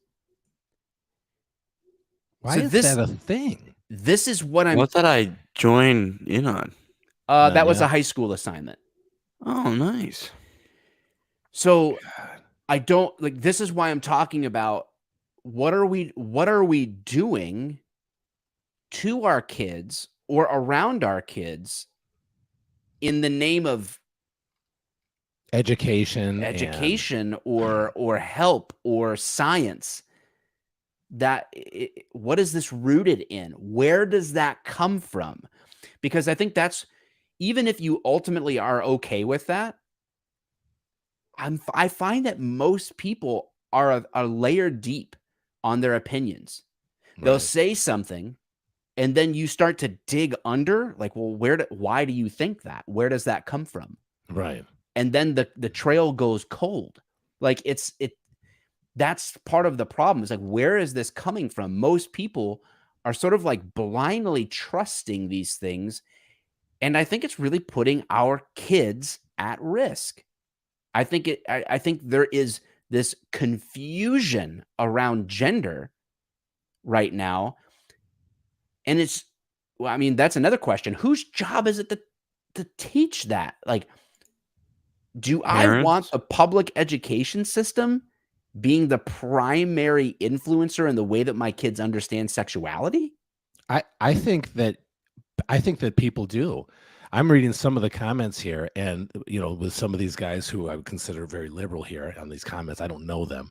Why is that a thing? This is what What did I join in on? That was a high school assignment. Oh, nice. So I don't like, this is why I'm talking about what are we doing to our kids or around our kids in the name of education or help or science. what is this rooted in? Where does that come from? Because I think that's, even if you ultimately are okay with that, I find that most people are layered deep on their opinions. They'll Right. say something, and then you start to dig under, like, well, why do you think that? Where does that come from? Right. And then the trail goes cold. Like, that's part of the problem. It's like, where is this coming from? Most people are sort of like blindly trusting these things. And I think it's really putting our kids at risk. I think there is this confusion around gender right now. And well, I mean, that's another question. Whose job is it to teach that? Like, do I want Parents. the public education system being the primary influencer in the way that my kids understand sexuality? I think that people do. I'm reading some of the comments here, and with some of these guys who I would consider very liberal here on these comments. I don't know them,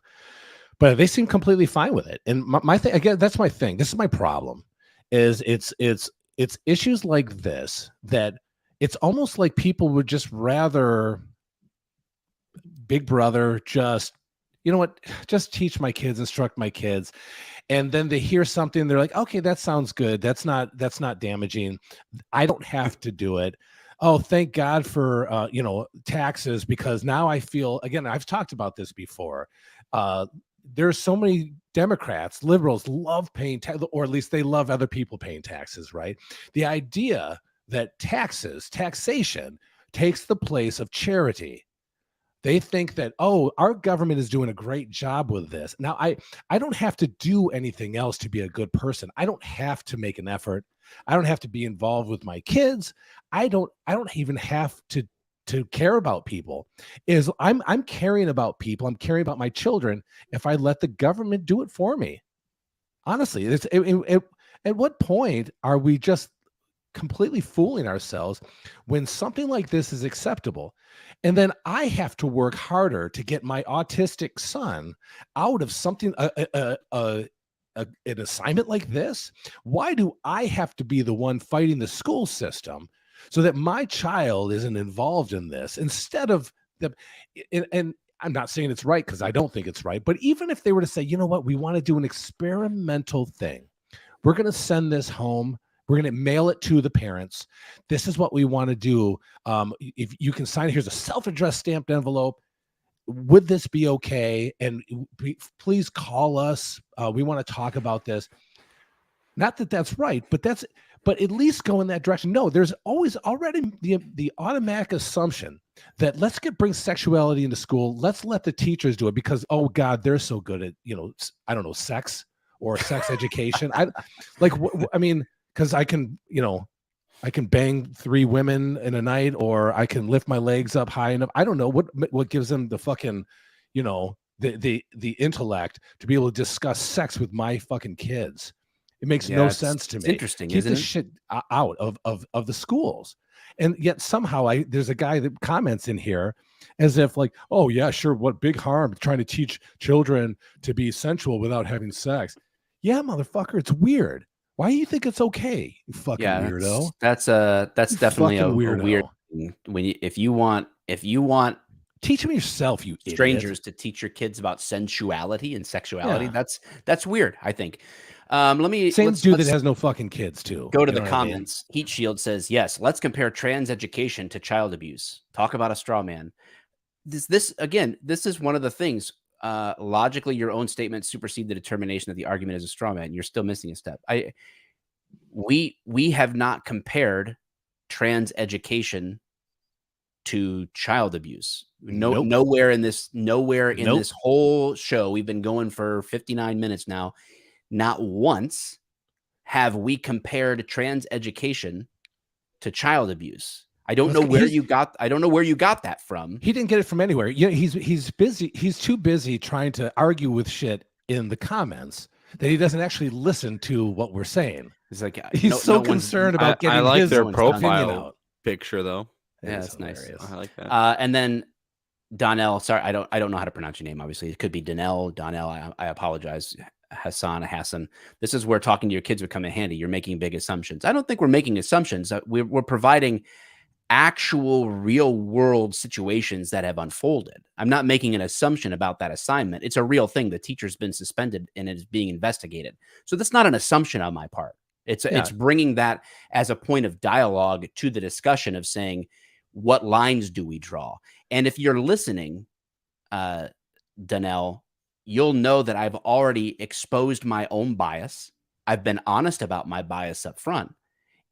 but they seem completely fine with it. And my thing again, that's my thing. This is my problem. Is it's issues like this that it's almost like people would just rather Big Brother just, just teach my kids, instruct my kids. And then they hear something, they're like, okay, that sounds good. That's not damaging. I don't have to do it. Oh, thank God for taxes, because now I feel, again, I've talked about this before. There's so many Democrats, liberals love paying or at least they love other people paying taxes, right? The idea that taxation takes the place of charity. They think that, oh, our government is doing a great job with this. Now, I don't have to do anything else to be a good person. I don't have to make an effort. I don't have to be involved with my kids. I don't even have to care about people. I'm caring about people. I'm caring about my children if I let the government do it for me. Honestly, at what point are we just completely fooling ourselves when something like this is acceptable? And then I have to work harder to get my autistic son out of something, an assignment like this. Why do I have to be the one fighting the school system so that my child isn't involved in this instead of the, and I'm not saying it's right, because I don't think it's right, but even if they were to say, you know what, we want to do an experimental thing, we're going to send this home. We're going to mail it to the parents. This is what we want to do. If you can sign, here's a self-addressed stamped envelope. Would this be okay? And please call us. We want to talk about this. Not that that's right, but at least go in that direction. No, there's always already the automatic assumption that bring sexuality into school. Let's let the teachers do it because, oh God, they're so good at, I don't know, sex or sex education. I mean, because I can bang 3 women in a night, or I can lift my legs up high enough. I don't know what gives them the fucking, the intellect to be able to discuss sex with my fucking kids. It makes no sense to me. Interesting, Keep isn't this it? shit out of the schools. And yet somehow there's a guy that comments in here as if like, oh yeah, sure, what big harm trying to teach children to be sensual without having sex. Yeah, motherfucker, it's weird. Why do you think it's okay, you fucking weirdo? That's You definitely a fucking weird weirdo. thing. If you want Teach them yourself, you strangers idiot. to teach your kids about sensuality and sexuality, Yeah. that's weird, I think. Same Let's dude that has no fucking kids too. go to You the know what I mean? comments. Heat Shield says, yes, let's compare trans education to child abuse. Talk about a straw man. This again, this is one of the things. Logically, your own statements supersede the determination that the argument is a straw man. You're still missing a step. We have not compared trans education to child abuse. Nope. Nowhere in this Nope. whole show, we've been going for 59 minutes now, not once have we compared trans education to child abuse. I don't know where you got that from. He didn't get it from anywhere. He's busy. He's too busy trying to argue with shit in the comments that he doesn't actually listen to what we're saying. It's like He's so concerned about getting I like his their opinion profile out. picture though. Yeah, that's nice. I like that. And then Donnell, sorry, I don't know how to pronounce your name. Obviously, it could be Donnell. I apologize. Hassan. This is where talking to your kids would come in handy. You're making big assumptions. I don't think we're making assumptions. We're providing actual real world situations that have unfolded. I'm not making an assumption about that assignment. It's a real thing. The teacher's been suspended and it is being investigated. So that's not an assumption on my part. It's bringing that as a point of dialogue to the discussion of saying, what lines do we draw? And if you're listening, Donnell, you'll know that I've already exposed my own bias. I've been honest about my bias up front.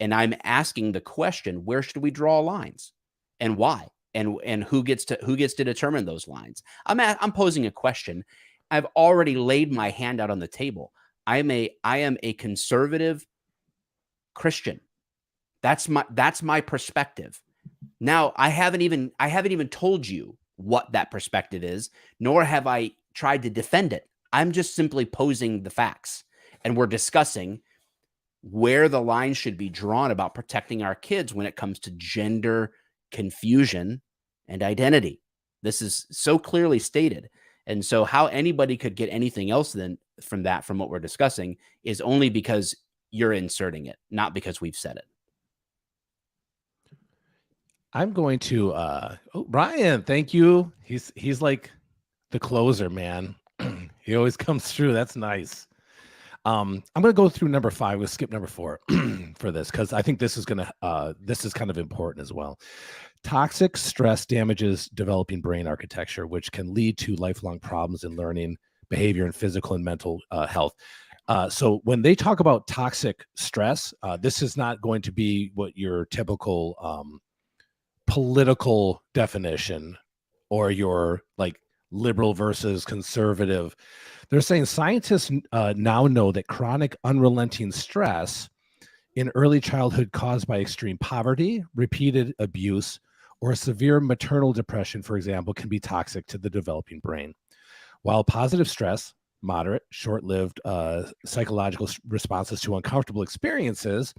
And I'm asking the question, where should we draw lines and why? And who gets to determine those lines? I'm posing a question. I've already laid my hand out on the table. I am a conservative Christian. That's my perspective. Now, I haven't even told you what that perspective is, nor have I tried to defend it. I'm just simply posing the facts, and we're discussing where the line should be drawn about protecting our kids when it comes to gender confusion and identity. This is so clearly stated. And so how anybody could get anything else than from what we're discussing is only because you're inserting it, not because we've said it. I'm going to Brian, thank you. He's like the closer, man. He always comes through. That's nice. I'm going to go through number 5. We'll skip number 4 for this because I think this is kind of important as well. Toxic stress damages developing brain architecture, which can lead to lifelong problems in learning, behavior, and physical and mental health. So when they talk about toxic stress, this is not going to be what your typical political definition or your like liberal versus conservative. They're saying scientists now know that chronic unrelenting stress in early childhood caused by extreme poverty, repeated abuse, or severe maternal depression, for example, can be toxic to the developing brain. While positive stress, moderate, short-lived psychological responses to uncomfortable experiences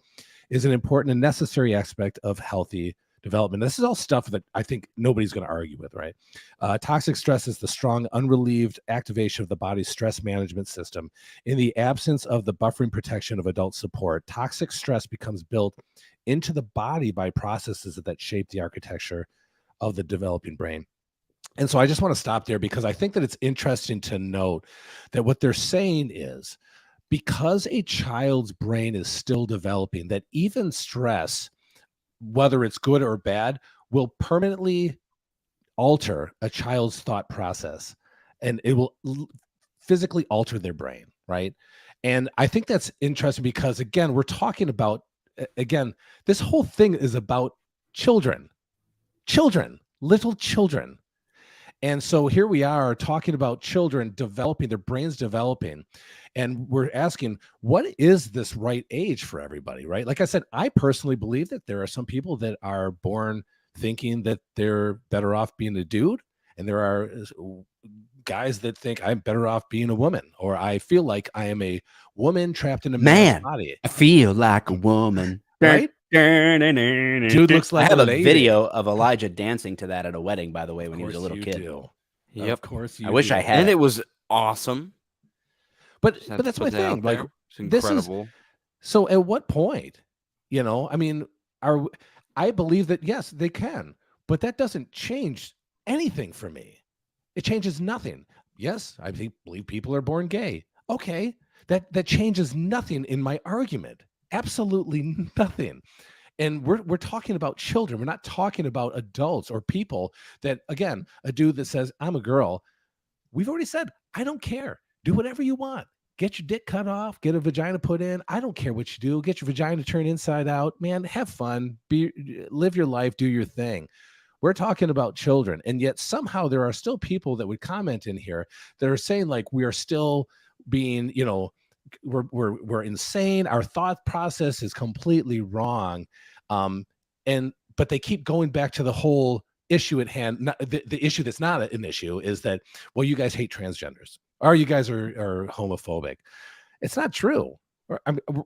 is an important and necessary aspect of healthy development. This is all stuff that I think nobody's going to argue with, right? Toxic stress is the strong, unrelieved activation of the body's stress management system. In the absence of the buffering protection of adult support, toxic stress becomes built into the body by processes that shape the architecture of the developing brain. And so I just want to stop there because I think that it's interesting to note that what they're saying is because a child's brain is still developing, that even stress, whether it's good or bad, will permanently alter a child's thought process and it will physically alter their brain, right? And I think that's interesting because, again, we're talking about, this whole thing is about children, little children. And so here we are talking about children developing, their brains developing. And we're asking, what is this right age for everybody, right? Like I said, I personally believe that there are some people that are born thinking that they're better off being a dude. And there are guys that think I'm better off being a woman, or I feel like I am a woman trapped in a man's body. I feel like a woman. Right? Dude looks like I have a lady. video of Elijah dancing to that at a wedding, by the way, when he was a little kid. Yep. Of course you I wish do. I had And it. it was awesome. But that's my thing. Like, it's incredible. So at what point, I mean, I believe that, yes, they can, but that doesn't change anything for me. It changes nothing. Yes, I believe people are born gay. Okay. That changes nothing in my argument. Absolutely nothing. And we're talking about children. We're not talking about adults or people that, again, a dude that says, I'm a girl. We've already said, I don't care. Do whatever you want. Get your dick cut off, get a vagina put in. I don't care what you do. Get your vagina turned inside out. Man, have fun. Live your life. Do your thing. We're talking about children. And yet somehow there are still people that would comment in here that are saying like we are still being, we're insane. Our thought process is completely wrong. But they keep going back to the whole issue at hand. The issue that's not an issue is that, well, you guys hate transgenders, or you guys are homophobic. It's not true.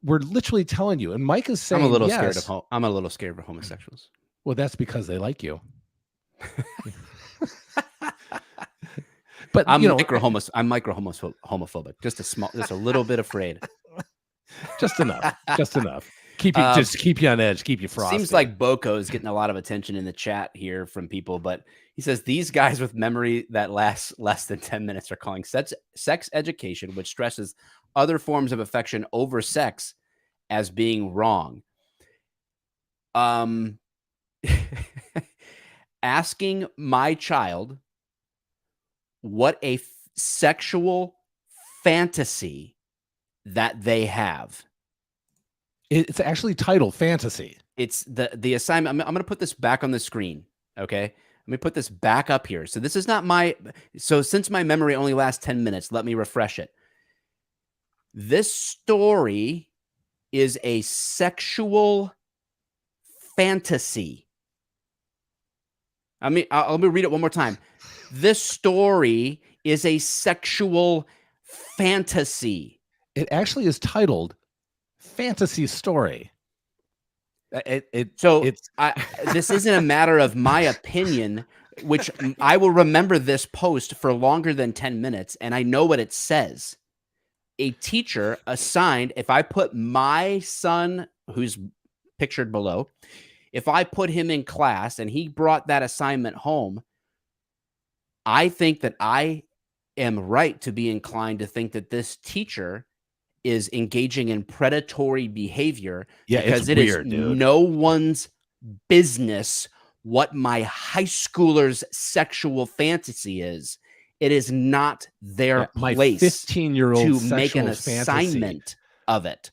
We're literally telling you. And Mike is saying, I'm a little scared of homosexuals. Well, that's because they like you. But I'm you know, homophobic. Just a little bit afraid. just enough. Keep you on edge, keep you frosty. Seems like Boko is getting a lot of attention in the chat here from people, but he says these guys with memory that lasts less than 10 minutes are calling sex education, which stresses other forms of affection over sex, as being wrong. Asking my child what a sexual fantasy that they have. It's actually titled fantasy. It's the assignment. I'm going to put this back on the screen. Okay. Let me put this back up here. So this is not so since my memory only lasts 10 minutes, let me refresh it. This story is a sexual fantasy. Let me read it one more time. This story is a sexual fantasy. It actually is titled fantasy story. This isn't a matter of my opinion, which I will remember this post for longer than 10 minutes, and I know what it says. A teacher assigned, if I put my son, who's pictured below, if I put him in class and he brought that assignment home, I think that I am right to be inclined to think that this teacher is engaging in predatory behavior, because it weird, is dude. No one's business what my high schooler's sexual fantasy is. It is not their place. My 15-year-old to make an assignment of it.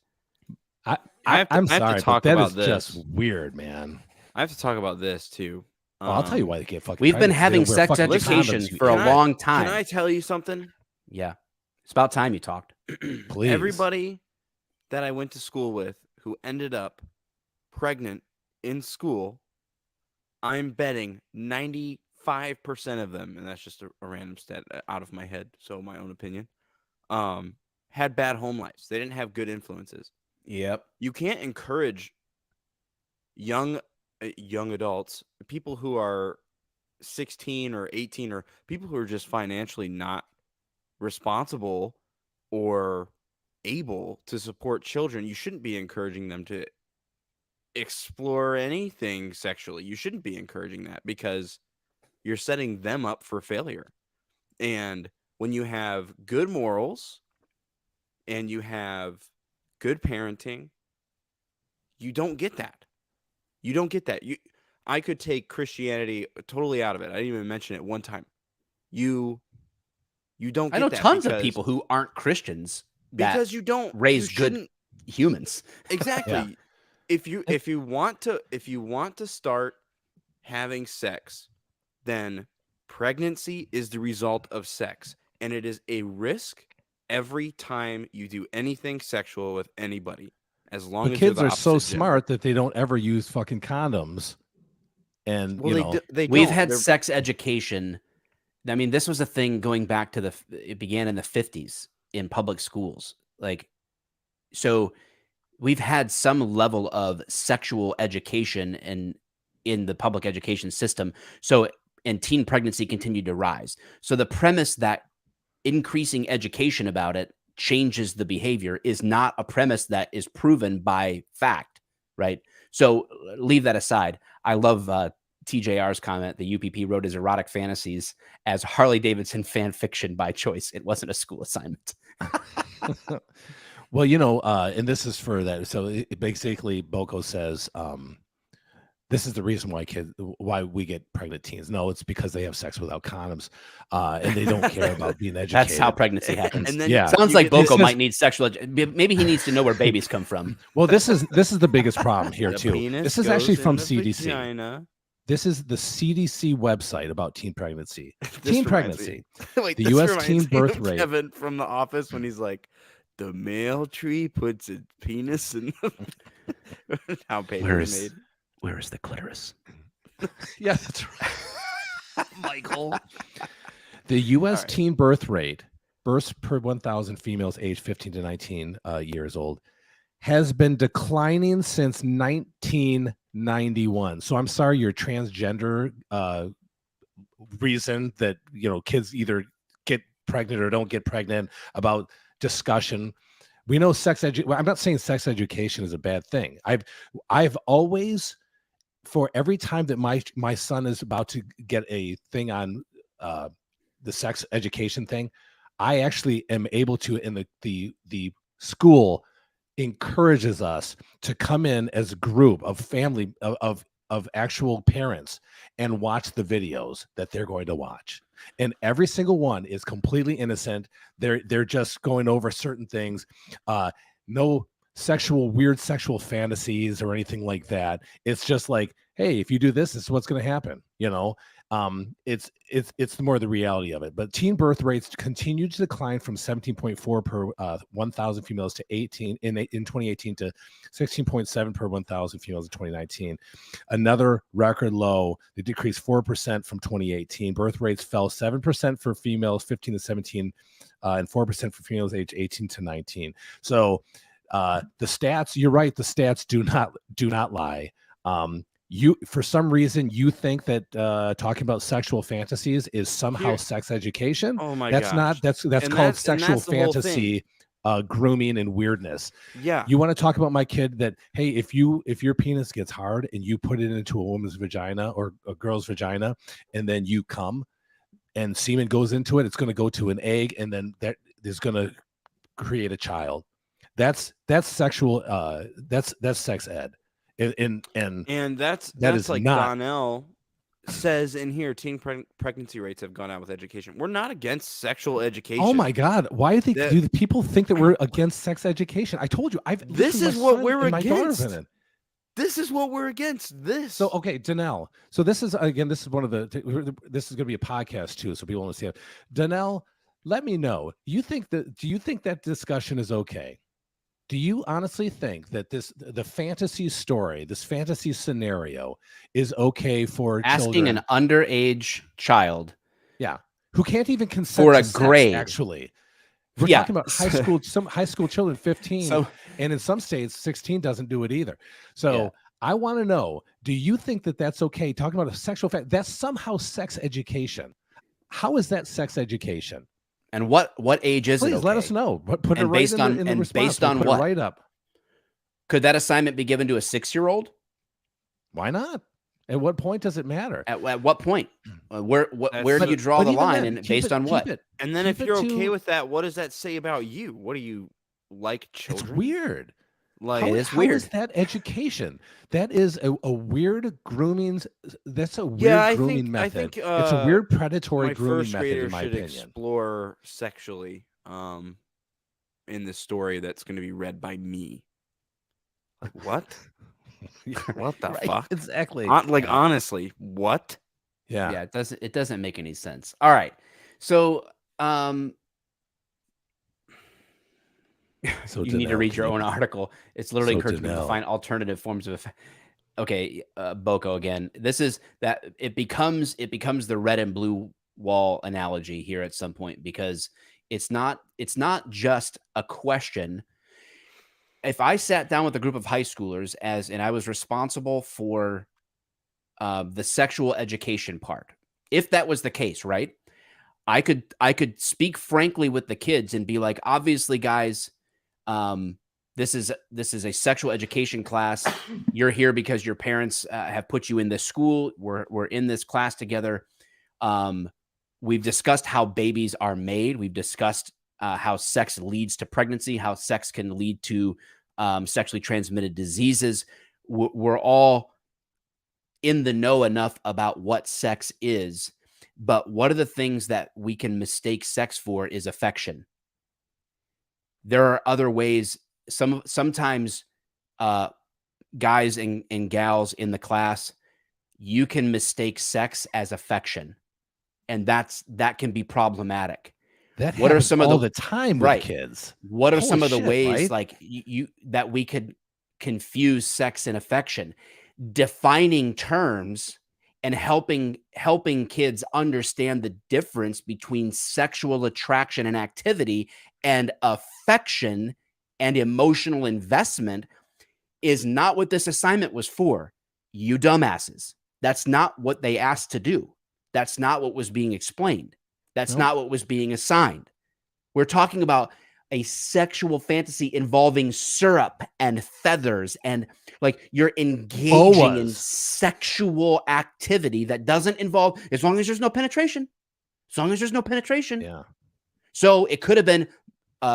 I'm sorry, but that is just weird, man. I have to talk about this too. I'll tell you why they get fucking. We've been having sex education for a long time. Can I tell you something? Yeah, it's about time you talked. Please. Everybody that I went to school with who ended up pregnant in school, I'm betting 95% of them, and that's just a random stat out of my head, so my own opinion, had bad home lives. They didn't have good influences. Yep. You can't encourage young adults, people who are 16 or 18, or people who are just financially not responsible or able to support children. You shouldn't be encouraging them to explore anything sexually. You shouldn't be encouraging that, because you're setting them up for failure. And when you have good morals and you have good parenting, you don't get that. You don't get that. I could take Christianity totally out of it. I didn't even mention it one time. You don't get that. I know tons of people who aren't Christians because you don't raise good humans. Exactly. Yeah. If you want to start having sex, then pregnancy is the result of sex, and it is a risk every time you do anything sexual with anybody. As long as kids are so smart that they don't ever use fucking condoms. And we've had sex education. I mean, this was a thing going back to it began in the 50s in public schools. So we've had some level of sexual education in the public education system. And teen pregnancy continued to rise. So the premise that increasing education about it changes the behavior is not a premise that is proven by fact, right? So leave that aside. I love TJR's comment. The UPP wrote his erotic fantasies as Harley Davidson fan fiction by choice. It wasn't a school assignment. Well, and this is for that. So basically, Boko says, this is the reason why we get pregnant teens. No, it's because they have sex without condoms, and they don't care about being educated. That's how pregnancy happens. And then sounds like Boko might need sexual. Maybe he needs to know where babies come from. Well, this is the biggest problem here too. This is actually from CDC. Vagina. This is the CDC website about teen pregnancy. Teen pregnancy. Wait, the U.S. teen birth rate. Kevin from The Office when he's like, the male tree puts its penis in the... How painful made. Where is the clitoris? Yeah, that's right. Michael. The U.S. teen birth rate, births per 1,000 females aged 15 to 19 years old, has been declining since 1991. So I'm sorry, your transgender reason that kids either pregnant or don't get pregnant, about discussion. We know I'm not saying sex education is a bad thing. I've always, for every time that my son is about to get a thing on the sex education thing, I actually am able to, in the school encourages us to come in as a group of family of actual parents and watch the videos that they're going to watch. And every single one is completely innocent. They're just going over certain things. No weird sexual fantasies or anything like that. It's just like, hey, if you do this is what's going to happen. It's more the reality of it. But teen birth rates continue to decline from 17.4 per 1,000 females to 18 in 2018 to 16.7 per 1,000 females in 2019. Another record low. They decreased 4% from 2018. Birth rates fell 7% for females 15 to 17 and 4% for females age 18 to 19. So the stats, you're right, the stats do not lie. You, for some reason, you think that talking about sexual fantasies is somehow sex education. Oh my that's gosh. not that's called sexual fantasy, grooming and weirdness. Yeah. You want to talk about my kid that, hey, if your penis gets hard and you put it into a woman's vagina or a girl's vagina and then you come and semen goes into it, it's going to go to an egg and then that is going to create a child. That's sexual. That's sex ed. And that's like not... Donnell says in here, teen pregnancy rates have gone out with education. We're not against sexual education. Oh my God. Why do people think that we're against sex education? I told you, this is what we're against. This is what we're against. This. So, okay, Donnell. So this is one of this is going to be a podcast too. So people want to see it. Donnell, let me know. Do you think that discussion is okay? Do you honestly think that the fantasy story, this fantasy scenario is okay for asking children? An underage child? Yeah. Who can't even consent for to a sex, grade. Actually. We're talking about some high school children, 15, and in some states, 16 doesn't do it either. So I want to know, do you think that that's okay? Talking about a sexual that's somehow sex education. How is that sex education? And what age is it? Please let us know. Put it right based on in the response. Based on what? Right up. Could that assignment be given to a 6-year-old? Why not? At what point does it matter? At what point? Where do you draw the line? And based on what? And then if you're okay with that, what does that say about you? What do you like, children? It's weird. Like how is is that education? That is a weird grooming. That's a weird grooming method. I think it's a weird predatory grooming method, in my opinion. Explore sexually in this story that's going to be read by me. Like what? What the fuck? Exactly. Honestly, what? Yeah. It doesn't make any sense. All right. So you need to read your own article. It's literally encouraging people to find alternative forms of okay, Boko again. This is that it becomes the red and blue wall analogy here at some point, because it's not just a question. If I sat down with a group of high schoolers and I was responsible for the sexual education part, if that was the case, right? I could speak frankly with the kids and be like, obviously, guys, this is a sexual education class. You're here because your parents have put you in this school. We're in this class together. We've discussed how babies are made. We've discussed how sex leads to pregnancy, how sex can lead to sexually transmitted diseases. We're all in the know enough about what sex is, but one of the things that we can mistake sex for is affection. There are other ways. Sometimes guys and gals in the class, you can mistake sex as affection, and that can be problematic. What are some of the time with kids? What are some of the ways like you that we could confuse sex and affection? Defining terms and helping kids understand the difference between sexual attraction and activity and affection and emotional investment is not what this assignment was for. You dumbasses. That's not what they asked to do. That's not what was being explained. That's Nope. not what was being assigned. We're talking about a sexual fantasy involving syrup and feathers, and like you're engaging in Boas. sexual activity that doesn't involve, as long as there's no penetration. As long as there's no penetration. Yeah. So it could have been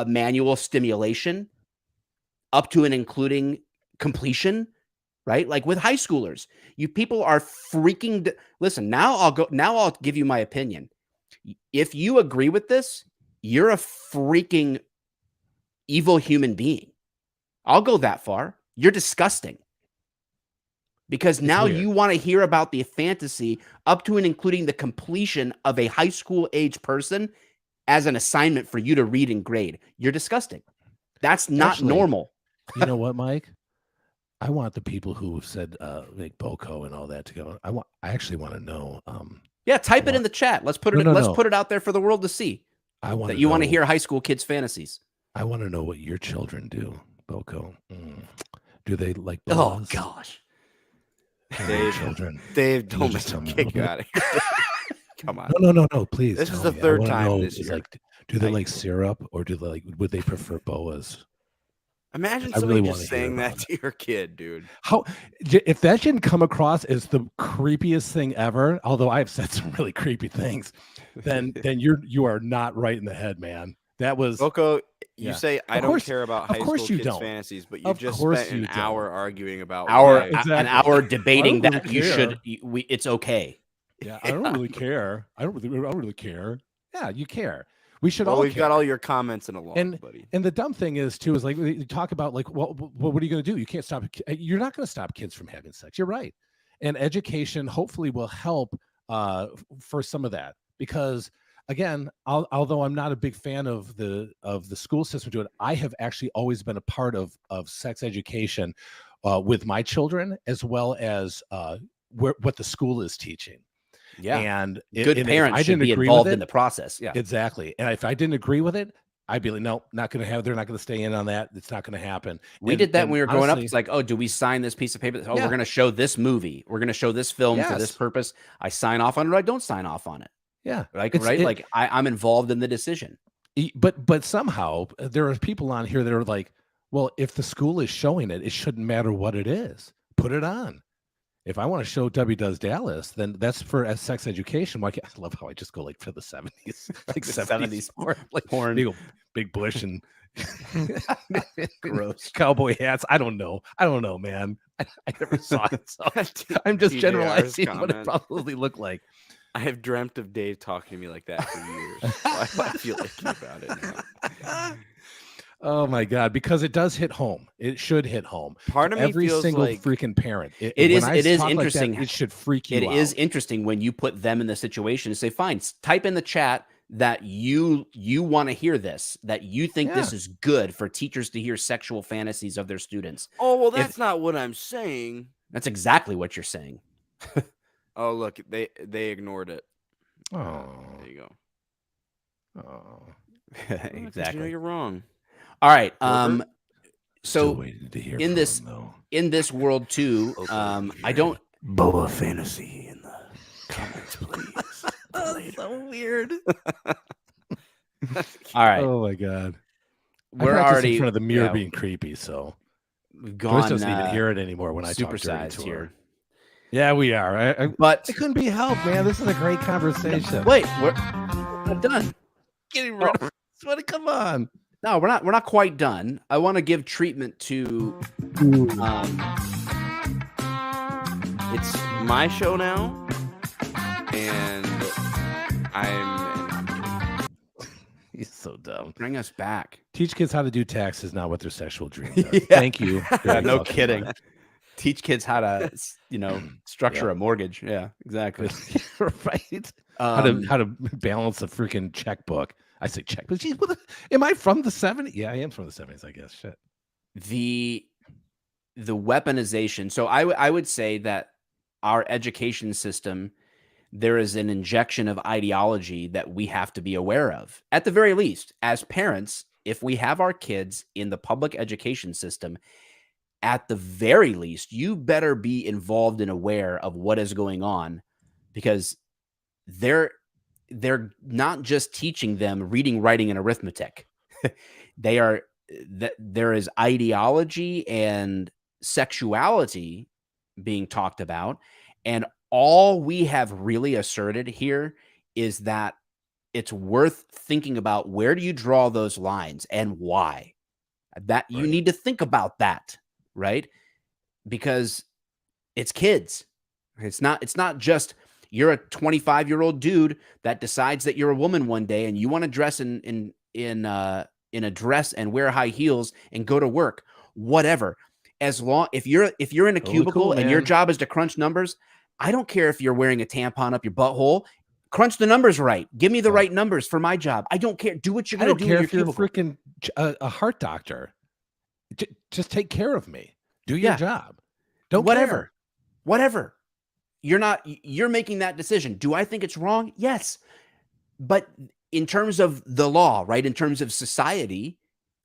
manual stimulation up to and including completion, right? Like with high schoolers, you people are freaking. Listen, now I'll give you my opinion. If you agree with this, you're a freaking evil human being. I'll go that far. You're disgusting. Because It's now weird. you want to hear about the fantasy up to and including the completion of a high school age person as an assignment for you to read and grade. You're disgusting. That's not Actually, normal. You know what, Mike? I want the people who said like Boko and all that to go. I actually want to know. Yeah, type it want- in the chat. Let's put No, it. no, Let's no. put it out there for the world to see I want that to you want to know- hear high school kids' fantasies. I want to know what your children do, Boko. Do they like Oh boas? gosh. Your Dave, children. Dave, Can you don't just make tell me me a kick little you bit? out of here. Come on. No, please. This tell is the me. I third wanna time know, this is year. like, do they I- like syrup or do they like? Would they prefer boas? Imagine I somebody really just wanna hear saying that about to your kid, dude. How if that didn't come across as the creepiest thing ever, although I've said some really creepy things, then you are not right in the head, man. That was Boko, you Yeah. say I Of don't course- care about of high course school you kids' don't. fantasies, but you Of just course spent an you don't. hour arguing about An exactly. hour debating I don't that really you should. care. It's okay. Yeah, I don't really care. I don't really care. Yeah, you care. We should Well, all we've care. got all your comments in a log, buddy. And the dumb thing is too is like you talk about like, well, what are you going to do? You can't stop. You're not going to stop kids from having sex. You're right. And education hopefully will help for some of that because again, although I'm not a big fan of the school system doing it, I have actually always been a part of sex education with my children as well as what the school is teaching. Yeah. And Good if parents I should didn't be agree involved with in the process. Yeah. exactly. And if I didn't agree with it, I'd be like, no, not going to have. They're not going to stay in on that. It's not going to happen. We And- did that and when we were growing up. honestly, It's like, oh, do we sign this piece of paper? Oh, Yeah. we're going to show this movie. We're going to show this film for this Yes. purpose. I sign off on it or I don't sign off on it. yeah. Like, It's- right? it- Like I'm involved in the decision. But somehow there are people on here that are like, well, if the school is showing it, it shouldn't matter what it is. Put it on. If I want to show W Does Dallas, then that's for sex education. Why can't, I love how I just go like for the 70s, like The 70s like porn. big bush and Gross. cowboy hats. I don't know, man. I never saw it. So I'm just TJR's generalizing what it comment. probably looked like. I have dreamt of Dave talking to me like that for years. So I feel icky about it now. Oh my god! Because it does hit home. It should hit home. Part of me Every feels single like freaking parent. It when is- I it is talk like that, interesting. it should freak you It out. is interesting when you put them in the situation and say, fine, type in the chat that you want to hear this, that you think this Yeah. is good for teachers to hear sexual fantasies of their students. oh well, If- that's not what I'm saying. That's exactly what you're saying. Oh look, they ignored it. Oh, There you go. oh. You know Exactly. you're wrong. All right. Gilbert? Still So waiting to hear in from this- him, though. in this world too, I don't. Boa fantasy in the comments, please. That's so weird. All right. Oh my god. I We're practice already in front of the mirror yeah, being creepy, so we've Joyce gone doesn't even hear it anymore when I talk dirty supersized to here. her. Yeah, we are. But It couldn't be helped, man. This is a great conversation. wait, we're not done. Getting rid of it. Come on. No, we're not quite done. I want to give treatment to It's my show now, and I'm He's so dumb. bring us back. Teach kids how to do taxes, not what their sexual dreams are. Yeah. Thank you. Yeah, very no fucking kidding. much. Teach kids how to, structure Yeah. a mortgage. Yeah, exactly. Right. How to balance a freaking checkbook. I say check, but geez, am I from the 70s? Yeah, I am from the 70s, I guess. Shit. the weaponization. So I would say that our education system, there is an injection of ideology that we have to be aware of. At the very least, as parents, if we have our kids in the public education system, at the very least, you better be involved and aware of what is going on, because they're not just teaching them reading, writing, and arithmetic. There is ideology and sexuality being talked about, and all we have really asserted here is that it's worth thinking about, where do you draw those lines and why? That you need to think about that, right? Because it's kids. It's not just you're a 25-year-old dude that decides that you're a woman one day and you want to dress in a dress and wear high heels and go to work, whatever. As long if you're in a cubicle and your job is to crunch numbers, I don't care if you're wearing a tampon up your butthole. Crunch the numbers right. Give me the right numbers for my job. I don't care. Do what you're going to do in your cubicle. I don't care if you're freaking a heart doctor. Just take care of me. Do your job. Don't care. Whatever. You're making that decision. Do I think it's wrong? Yes. But in terms of the law, right? In terms of society,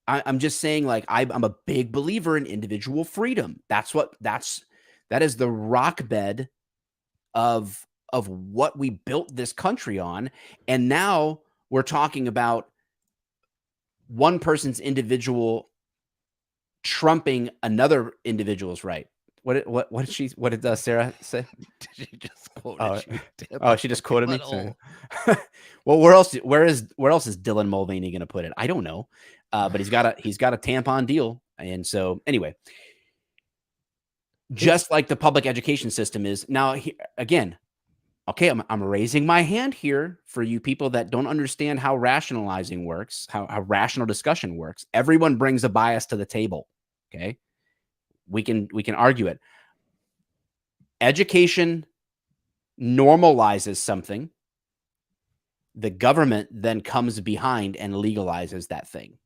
I'm just saying, like, I'm a big believer in individual freedom. That is the rock bed of what we built this country on. And now we're talking about one person's individual trumping another individual's right. What did Sarah say? Did she just quote you? She just quoted me. Well, where else is Dylan Mulvaney going to put it? I don't know. But he's got a tampon deal. And so anyway, just like the public education system is now, again, okay, I'm raising my hand here for you people that don't understand how rationalizing works, how rational discussion works. Everyone brings a bias to the table. Okay. We can argue it. Education normalizes something. The government then comes behind and legalizes that thing.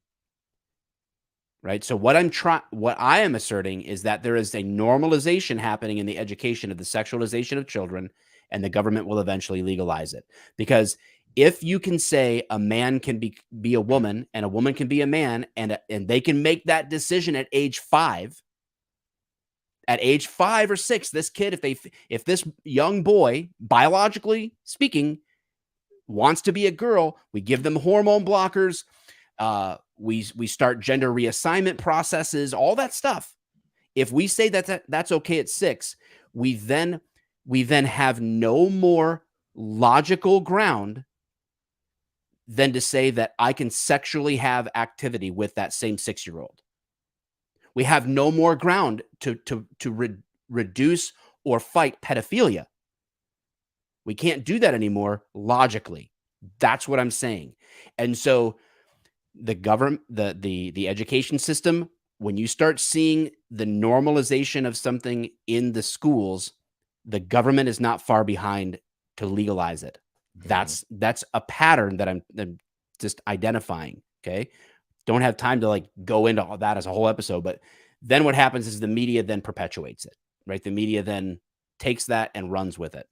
Right? So what I am asserting is that there is a normalization happening in the education of the sexualization of children, and the government will eventually legalize it. Because if you can say a man can be a woman and a woman can be a man, and they can make that decision at age 5, or 6, this kid, if this young boy, biologically speaking, wants to be a girl, we give them hormone blockers. We start gender reassignment processes, all that stuff. If we say that's okay at 6, we then have no more logical ground than to say that I can sexually have activity with that same 6-year-old. We have no more ground to reduce or fight pedophilia. We can't do that anymore logically. That's what I'm saying. And so the government, the education system, when you start seeing the normalization of something in the schools, the government is not far behind to legalize it. That's a pattern that I'm just identifying. Okay. Don't have time to like go into all that as a whole episode, but then what happens is the media then perpetuates it, right? The media then takes that and runs with it.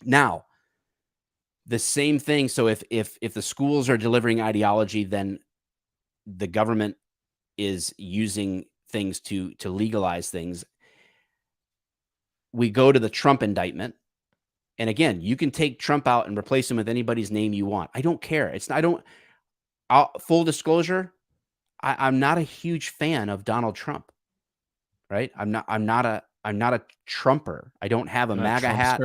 Now, the same thing. So if the schools are delivering ideology, then the government is using things to legalize things. We go to the Trump indictment. And again, you can take Trump out and replace him with anybody's name you want. I don't care. Full disclosure, I'm not a huge fan of Donald Trump. Right? I'm not a Trumper. I don't have a MAGA hat.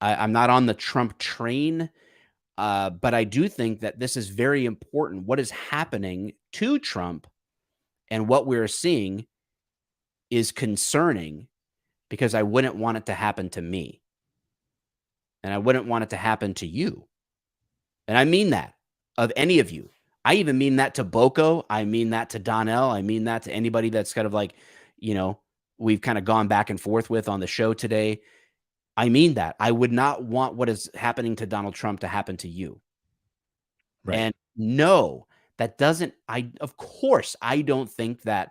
I'm not on the Trump train. But I do think that this is very important. What is happening to Trump and what we're seeing is concerning, because I wouldn't want it to happen to me. And I wouldn't want it to happen to you. And I mean that of any of you. I even mean that to Boko. I mean that to Donnell. I mean that to anybody that's kind of like, we've kind of gone back and forth with on the show today. I mean that. I would not want what is happening to Donald Trump to happen to you. Right. And no, that doesn't, of course, I don't think that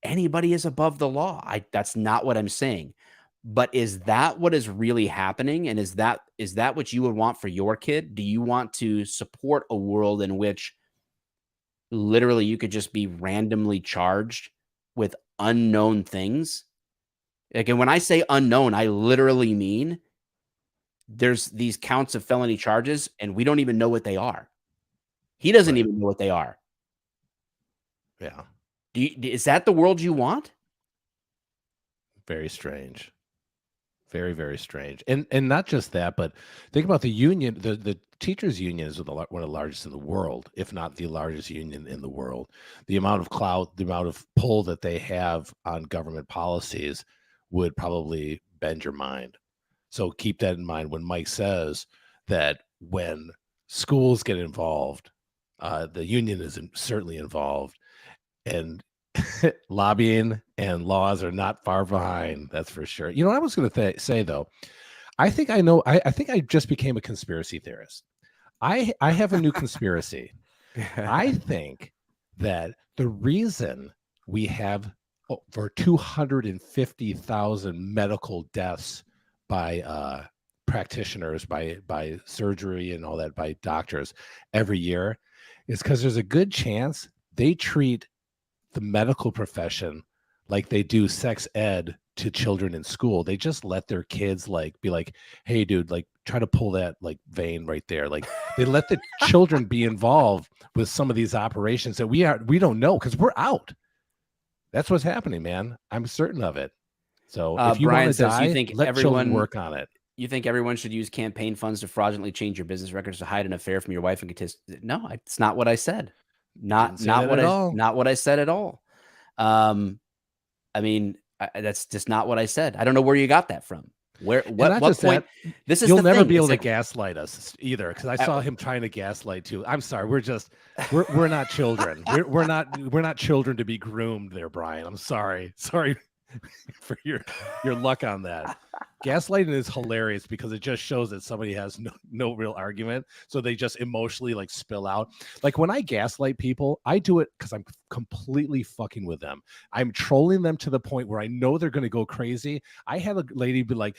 anybody is above the law. That's not what I'm saying. But is that what is really happening? And is that what you would want for your kid? Do you want to support a world in which literally you could just be randomly charged with unknown things? Again, when I say unknown, I literally mean there's these counts of felony charges, and we don't even know what they are. He doesn't even know what they are. Yeah. Is that the world you want? Very strange. Very, very strange. And not just that, but think about the union. The teachers union is one of the largest in the world, if not the largest union in the world. The amount of clout, the amount of pull that they have on government policies would probably bend your mind. So keep that in mind when Mike says that when schools get involved, the union is certainly involved, and lobbying and laws are not far behind. That's for sure. You know what I was going to say though? I think I know. I think I just became a conspiracy theorist. I have a new conspiracy. I think that the reason we have over 250,000 medical deaths by practitioners, by surgery and all that, by doctors every year is because there's a good chance they treat the medical profession like they do sex ed to children in school. They just let their kids be like, hey dude, like try to pull that like vein right there. Like they let the children be involved with some of these operations that we don't know because we're out. That's what's happening, man. I'm certain of it. So if you Brian want to says, die, you think let children work on it. You think everyone should use campaign funds to fraudulently change your business records to hide an affair from your wife and contest? No, it's not what I said. Not what I said at all. I mean, that's just not what I said. I don't know where you got that from. What point? This is you'll never be able to gaslight us either, because I saw him trying to gaslight too. I'm sorry, we're not children. we're not children to be groomed there, Brian. I'm sorry for your luck on that. Gaslighting is hilarious because it just shows that somebody has no real argument, so they just emotionally like spill out. Like when I gaslight people, I do it because I'm completely fucking with them. I'm trolling them to the point where I know they're going to go crazy. I had a lady be like,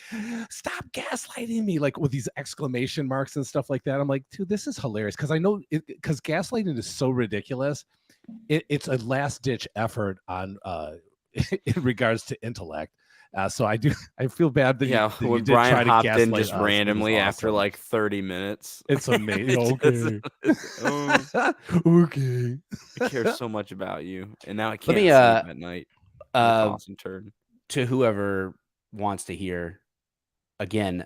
stop gaslighting me, like with these exclamation marks and stuff like that. I'm like, dude, this is hilarious, because I know because gaslighting is so ridiculous. It's a last ditch effort on in regards to intellect. So I feel bad that you when did Brian try to hopped gaslight in just us. randomly Awesome. after like 30 minutes. It's amazing. Okay. Okay. I care so much about you, and now I can't sleep at night. Awesome turn. To whoever wants to hear, again,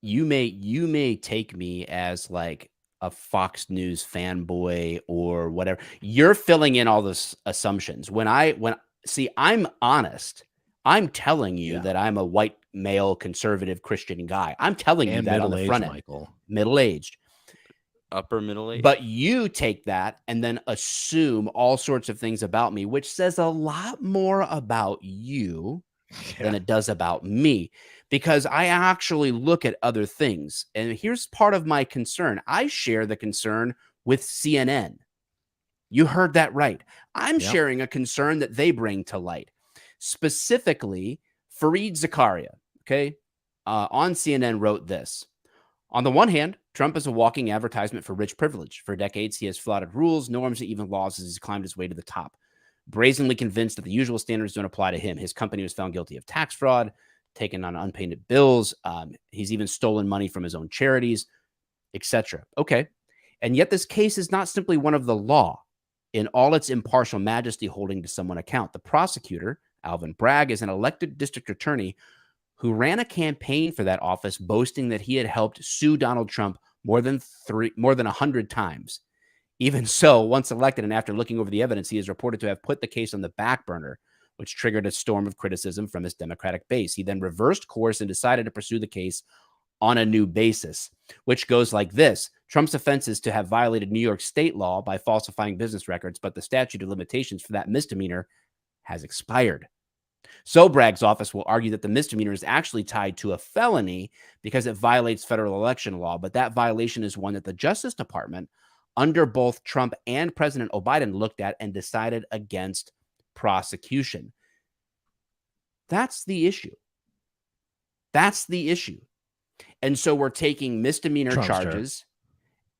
you may take me as like a Fox News fanboy or whatever. You're filling in all those assumptions. See, I'm honest. I'm telling you that I'm a white male conservative Christian guy. I'm telling you that on the front end. Michael. Middle-aged. Upper middle age. But you take that and then assume all sorts of things about me, which says a lot more about you than it does about me, because I actually look at other things. And here's part of my concern. I share the concern with CNN. You heard that right. I'm sharing a concern that they bring to light. Specifically, Fareed Zakaria, on CNN wrote this. On the one hand, Trump is a walking advertisement for rich privilege. For decades, he has flouted rules, norms, and even laws as he's climbed his way to the top. Brazenly convinced that the usual standards don't apply to him. His company was found guilty of tax fraud, taken on unpaid bills. He's even stolen money from his own charities, etc. Okay. And yet this case is not simply one of the law in all its impartial majesty holding to someone account. The prosecutor, Alvin Bragg, is an elected district attorney who ran a campaign for that office, boasting that he had helped sue Donald Trump more than 100 times. Even so, once elected and after looking over the evidence, he is reported to have put the case on the back burner, which triggered a storm of criticism from his Democratic base. He then reversed course and decided to pursue the case on a new basis, which goes like this. Trump's offense is to have violated New York state law by falsifying business records, but the statute of limitations for that misdemeanor has expired. So Bragg's office will argue that the misdemeanor is actually tied to a felony because it violates federal election law, but that violation is one that the Justice Department, under both Trump and President Biden, looked at and decided against prosecution. That's the issue. That's the issue. And so we're taking misdemeanor charges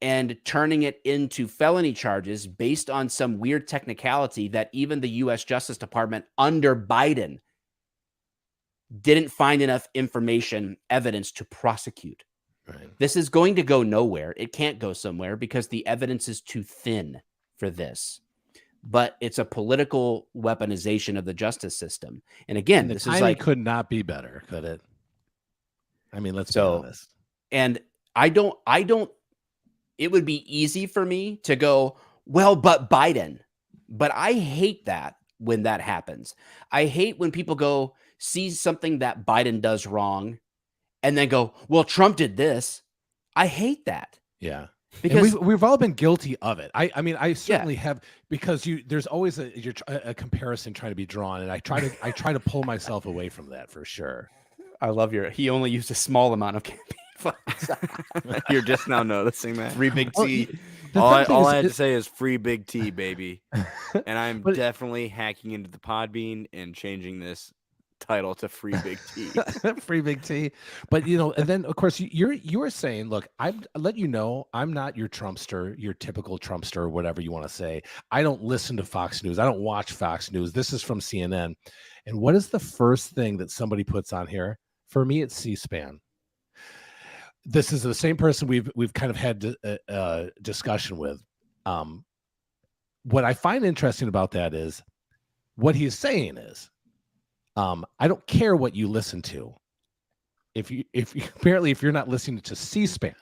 and turning it into felony charges based on some weird technicality that even the U.S. Justice Department under Biden didn't find enough information, evidence to prosecute. Right. This is going to go nowhere. It can't go somewhere because the evidence is too thin for this. But it's a political weaponization of the justice system. And again, And the this is timing like, could not be better, could it? I mean, let's be so, honest. and I don't, it would be easy for me to go, well, but Biden. But I hate that when that happens. I hate when people go see something that Biden does wrong and then go, well, Trump did this. I hate that. Yeah. Because and we've all been guilty of it. I mean, I yeah, certainly have, because there's always a comparison trying to be drawn, and I try to pull myself away from that for sure. I love he only used a small amount of campaign funds. You're just now noticing that. Free Big Well, T. All I had to say is free Big T, baby. And I'm But- definitely hacking into the Podbean and changing this title to Free Big T. Free Big T. But and then of course you were saying, look, I'll let you know, I'm not your Trumpster, your typical Trumpster, or whatever you want to say. I don't listen to Fox News. I don't watch Fox News. This is from CNN. And what is the first thing that somebody puts on here? For me, it's C-SPAN. This is the same person we've kind of had a discussion with. What I find interesting about that is what he's saying is, I don't care what you listen to. If you're not listening to C-SPAN,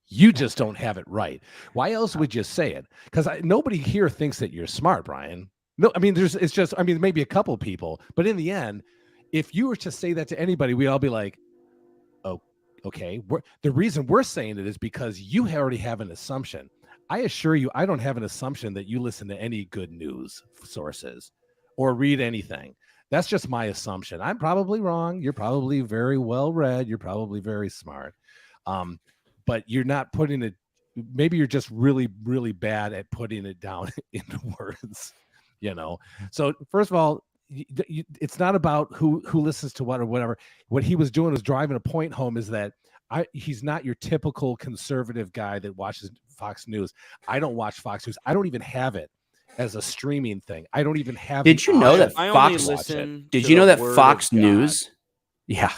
you just don't have it right. Why else would you say it? Because nobody here thinks that you're smart, Brian. No, I mean, maybe a couple people, but in the end, if you were to say that to anybody, we'd all be like, oh, okay. The reason we're saying it is because you already have an assumption. I assure you, I don't have an assumption that you listen to any good news sources or read anything. That's just my assumption. I'm probably wrong. You're probably very well read. You're probably very smart. But you're not putting it, maybe you're just really, really bad at putting it down into words, So first of all, it's not about who listens to what or whatever. What he was doing was driving a point home is that he's not your typical conservative guy that watches Fox News. I don't watch Fox News. I don't even have it as a streaming thing. I don't even have. Did you know that Fox? Did you know that Fox News? Yeah,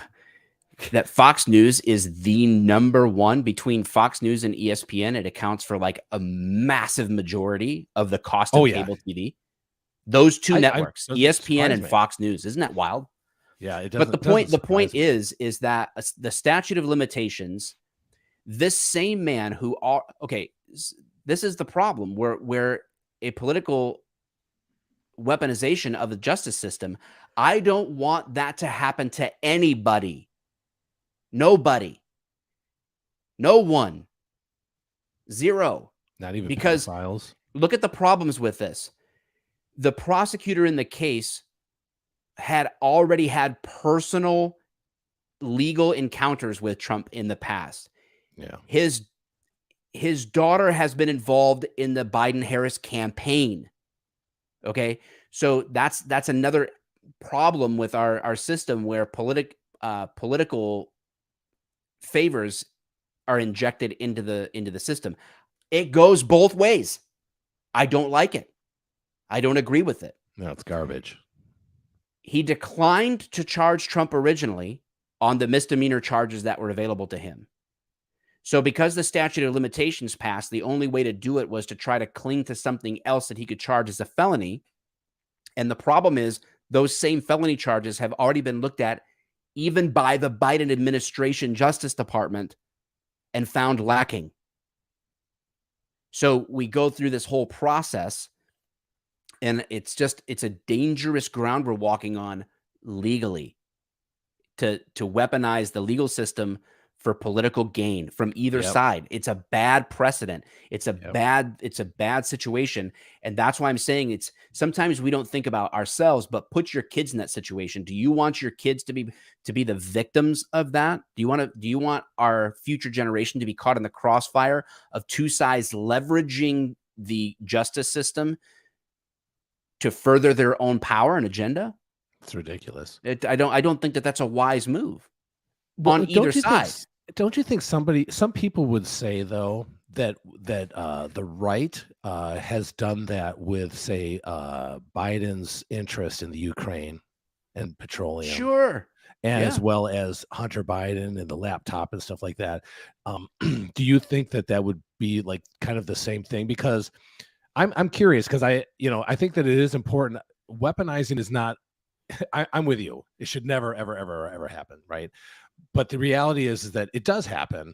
that Fox News is the number one between Fox News and ESPN. It accounts for like a massive majority of the cost of cable TV. Those two networks, ESPN and Fox News, isn't that wild? Yeah, it But does. the point is that the statute of limitations. This same man who this is the problem where a political weaponization of the justice system. I don't want that to happen to anybody. Nobody. No one. Zero. Not even because pedophiles. Look at the problems with this. The prosecutor in the case had already had personal legal encounters with Trump in the past. Yeah. His daughter has been involved in the Biden-Harris campaign. Okay. So that's another problem with our system where political favors are injected into the system. It goes both ways. I don't like it. I don't agree with it. No, it's garbage. He declined to charge Trump originally on the misdemeanor charges that were available to him. So because the statute of limitations passed, the only way to do it was to try to cling to something else that he could charge as a felony. And the problem is those same felony charges have already been looked at even by the Biden administration Justice Department and found lacking. So we go through this whole process, and it's a dangerous ground we're walking on legally to weaponize the legal system for political gain from either side. It's a bad precedent. It's a bad situation. And that's why I'm saying sometimes we don't think about ourselves, but put your kids in that situation. Do you want your kids to be the victims of that? Do you want our future generation to be caught in the crossfire of two sides leveraging the justice system to further their own power and agenda? It's ridiculous. I don't think that's a wise move on either side. Don't you think some people would say though that the right has done that with, say, Biden's interest in the Ukraine? and petroleum. Sure. And as Yeah. well as Hunter Biden and the laptop and stuff like that. Do you think that that would be like kind of the same thing? Because I'm curious, because I think that it is important. Weaponizing is not. I'm with you. It should never, ever, ever, ever happen, right? But the reality is that it does happen.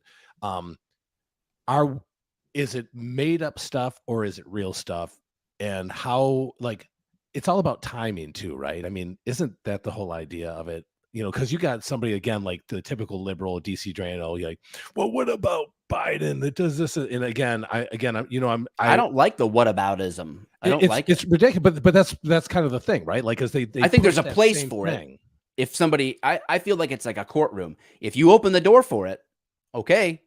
Is it made up stuff or is it real stuff? And how, like, it's all about timing too, right? I mean, isn't that the whole idea of it? Because you got somebody again, like the typical liberal DC Drano, you're like, well, what about Biden that does this? And again, I don't like the whataboutism. I don't like it's it. ridiculous, but that's kind of the thing, right? Like, because they I think there's a push that place same for thing. it. If somebody, I feel like it's like a courtroom. If you open the door for it, okay.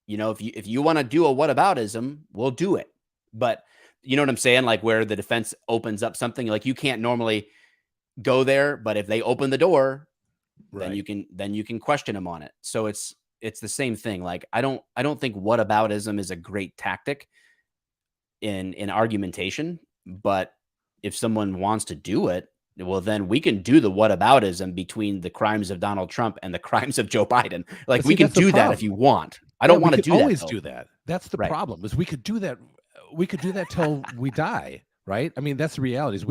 If you want to do a whataboutism, we'll do it. But you know what I'm saying? Like where the defense opens up something, like you can't normally go there, but if they open the door, then you can question them on it. So it's the same thing. Like I don't think whataboutism is a great tactic in argumentation, but if someone wants to do it, well, then we can do the whataboutism between the crimes of Donald Trump and the crimes of Joe Biden. Like we can do that if you want. I don't want to do that. Always do that. That's the problem. Is we could do that. We could do that till we die, right? I mean, that's the reality. Is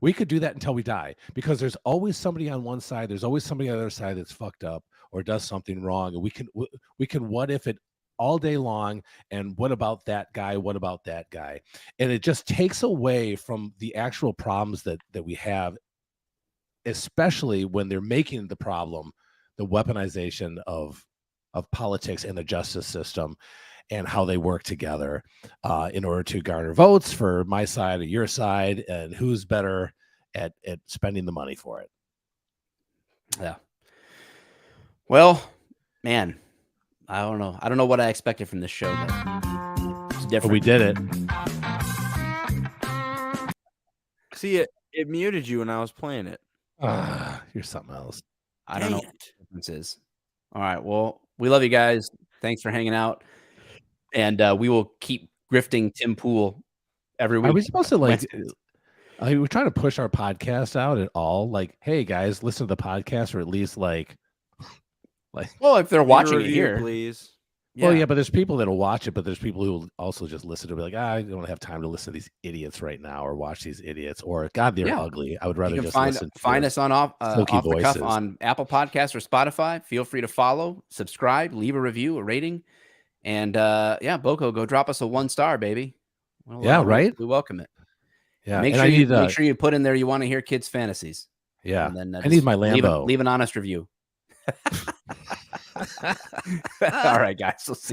we could do that until we die, because there's always somebody on one side. There's always somebody on the other side that's fucked up or does something wrong, and we can what if it all day long. And what about that guy? What about that guy? And it just takes away from the actual problems that we have, especially when they're making the problem the weaponization of politics and the justice system and how they work together in order to garner votes for my side or your side, and who's better at spending the money for it. Yeah. Well, man, I don't know. I don't know what I expected from this show, but it's different. But we did it. See, it muted you when I was playing it. You're something else. I don't know what the difference is. All right. Well, we love you guys. Thanks for hanging out. And we will keep grifting Tim Pool every week. Are we supposed to we're trying to push our podcast out at all? Like, hey guys, listen to the podcast, or at least like well, if they're watching it here, please. Yeah. Well, yeah, but there's people that'll watch it, but there's people who will also just listen to it, be like, I don't have time to listen to these idiots right now, or watch these idiots, or God, they're ugly. I would rather just find us on off the cuff on Apple Podcasts or Spotify. Feel free to follow, subscribe, leave a review, a rating, and Boko, go drop us a 1-star, baby. Well, right? We welcome it. Yeah, make sure you put in there you want to hear kids' fantasies. Yeah, and then I need my Lambo. Leave an honest review. All right, guys. We'll see you.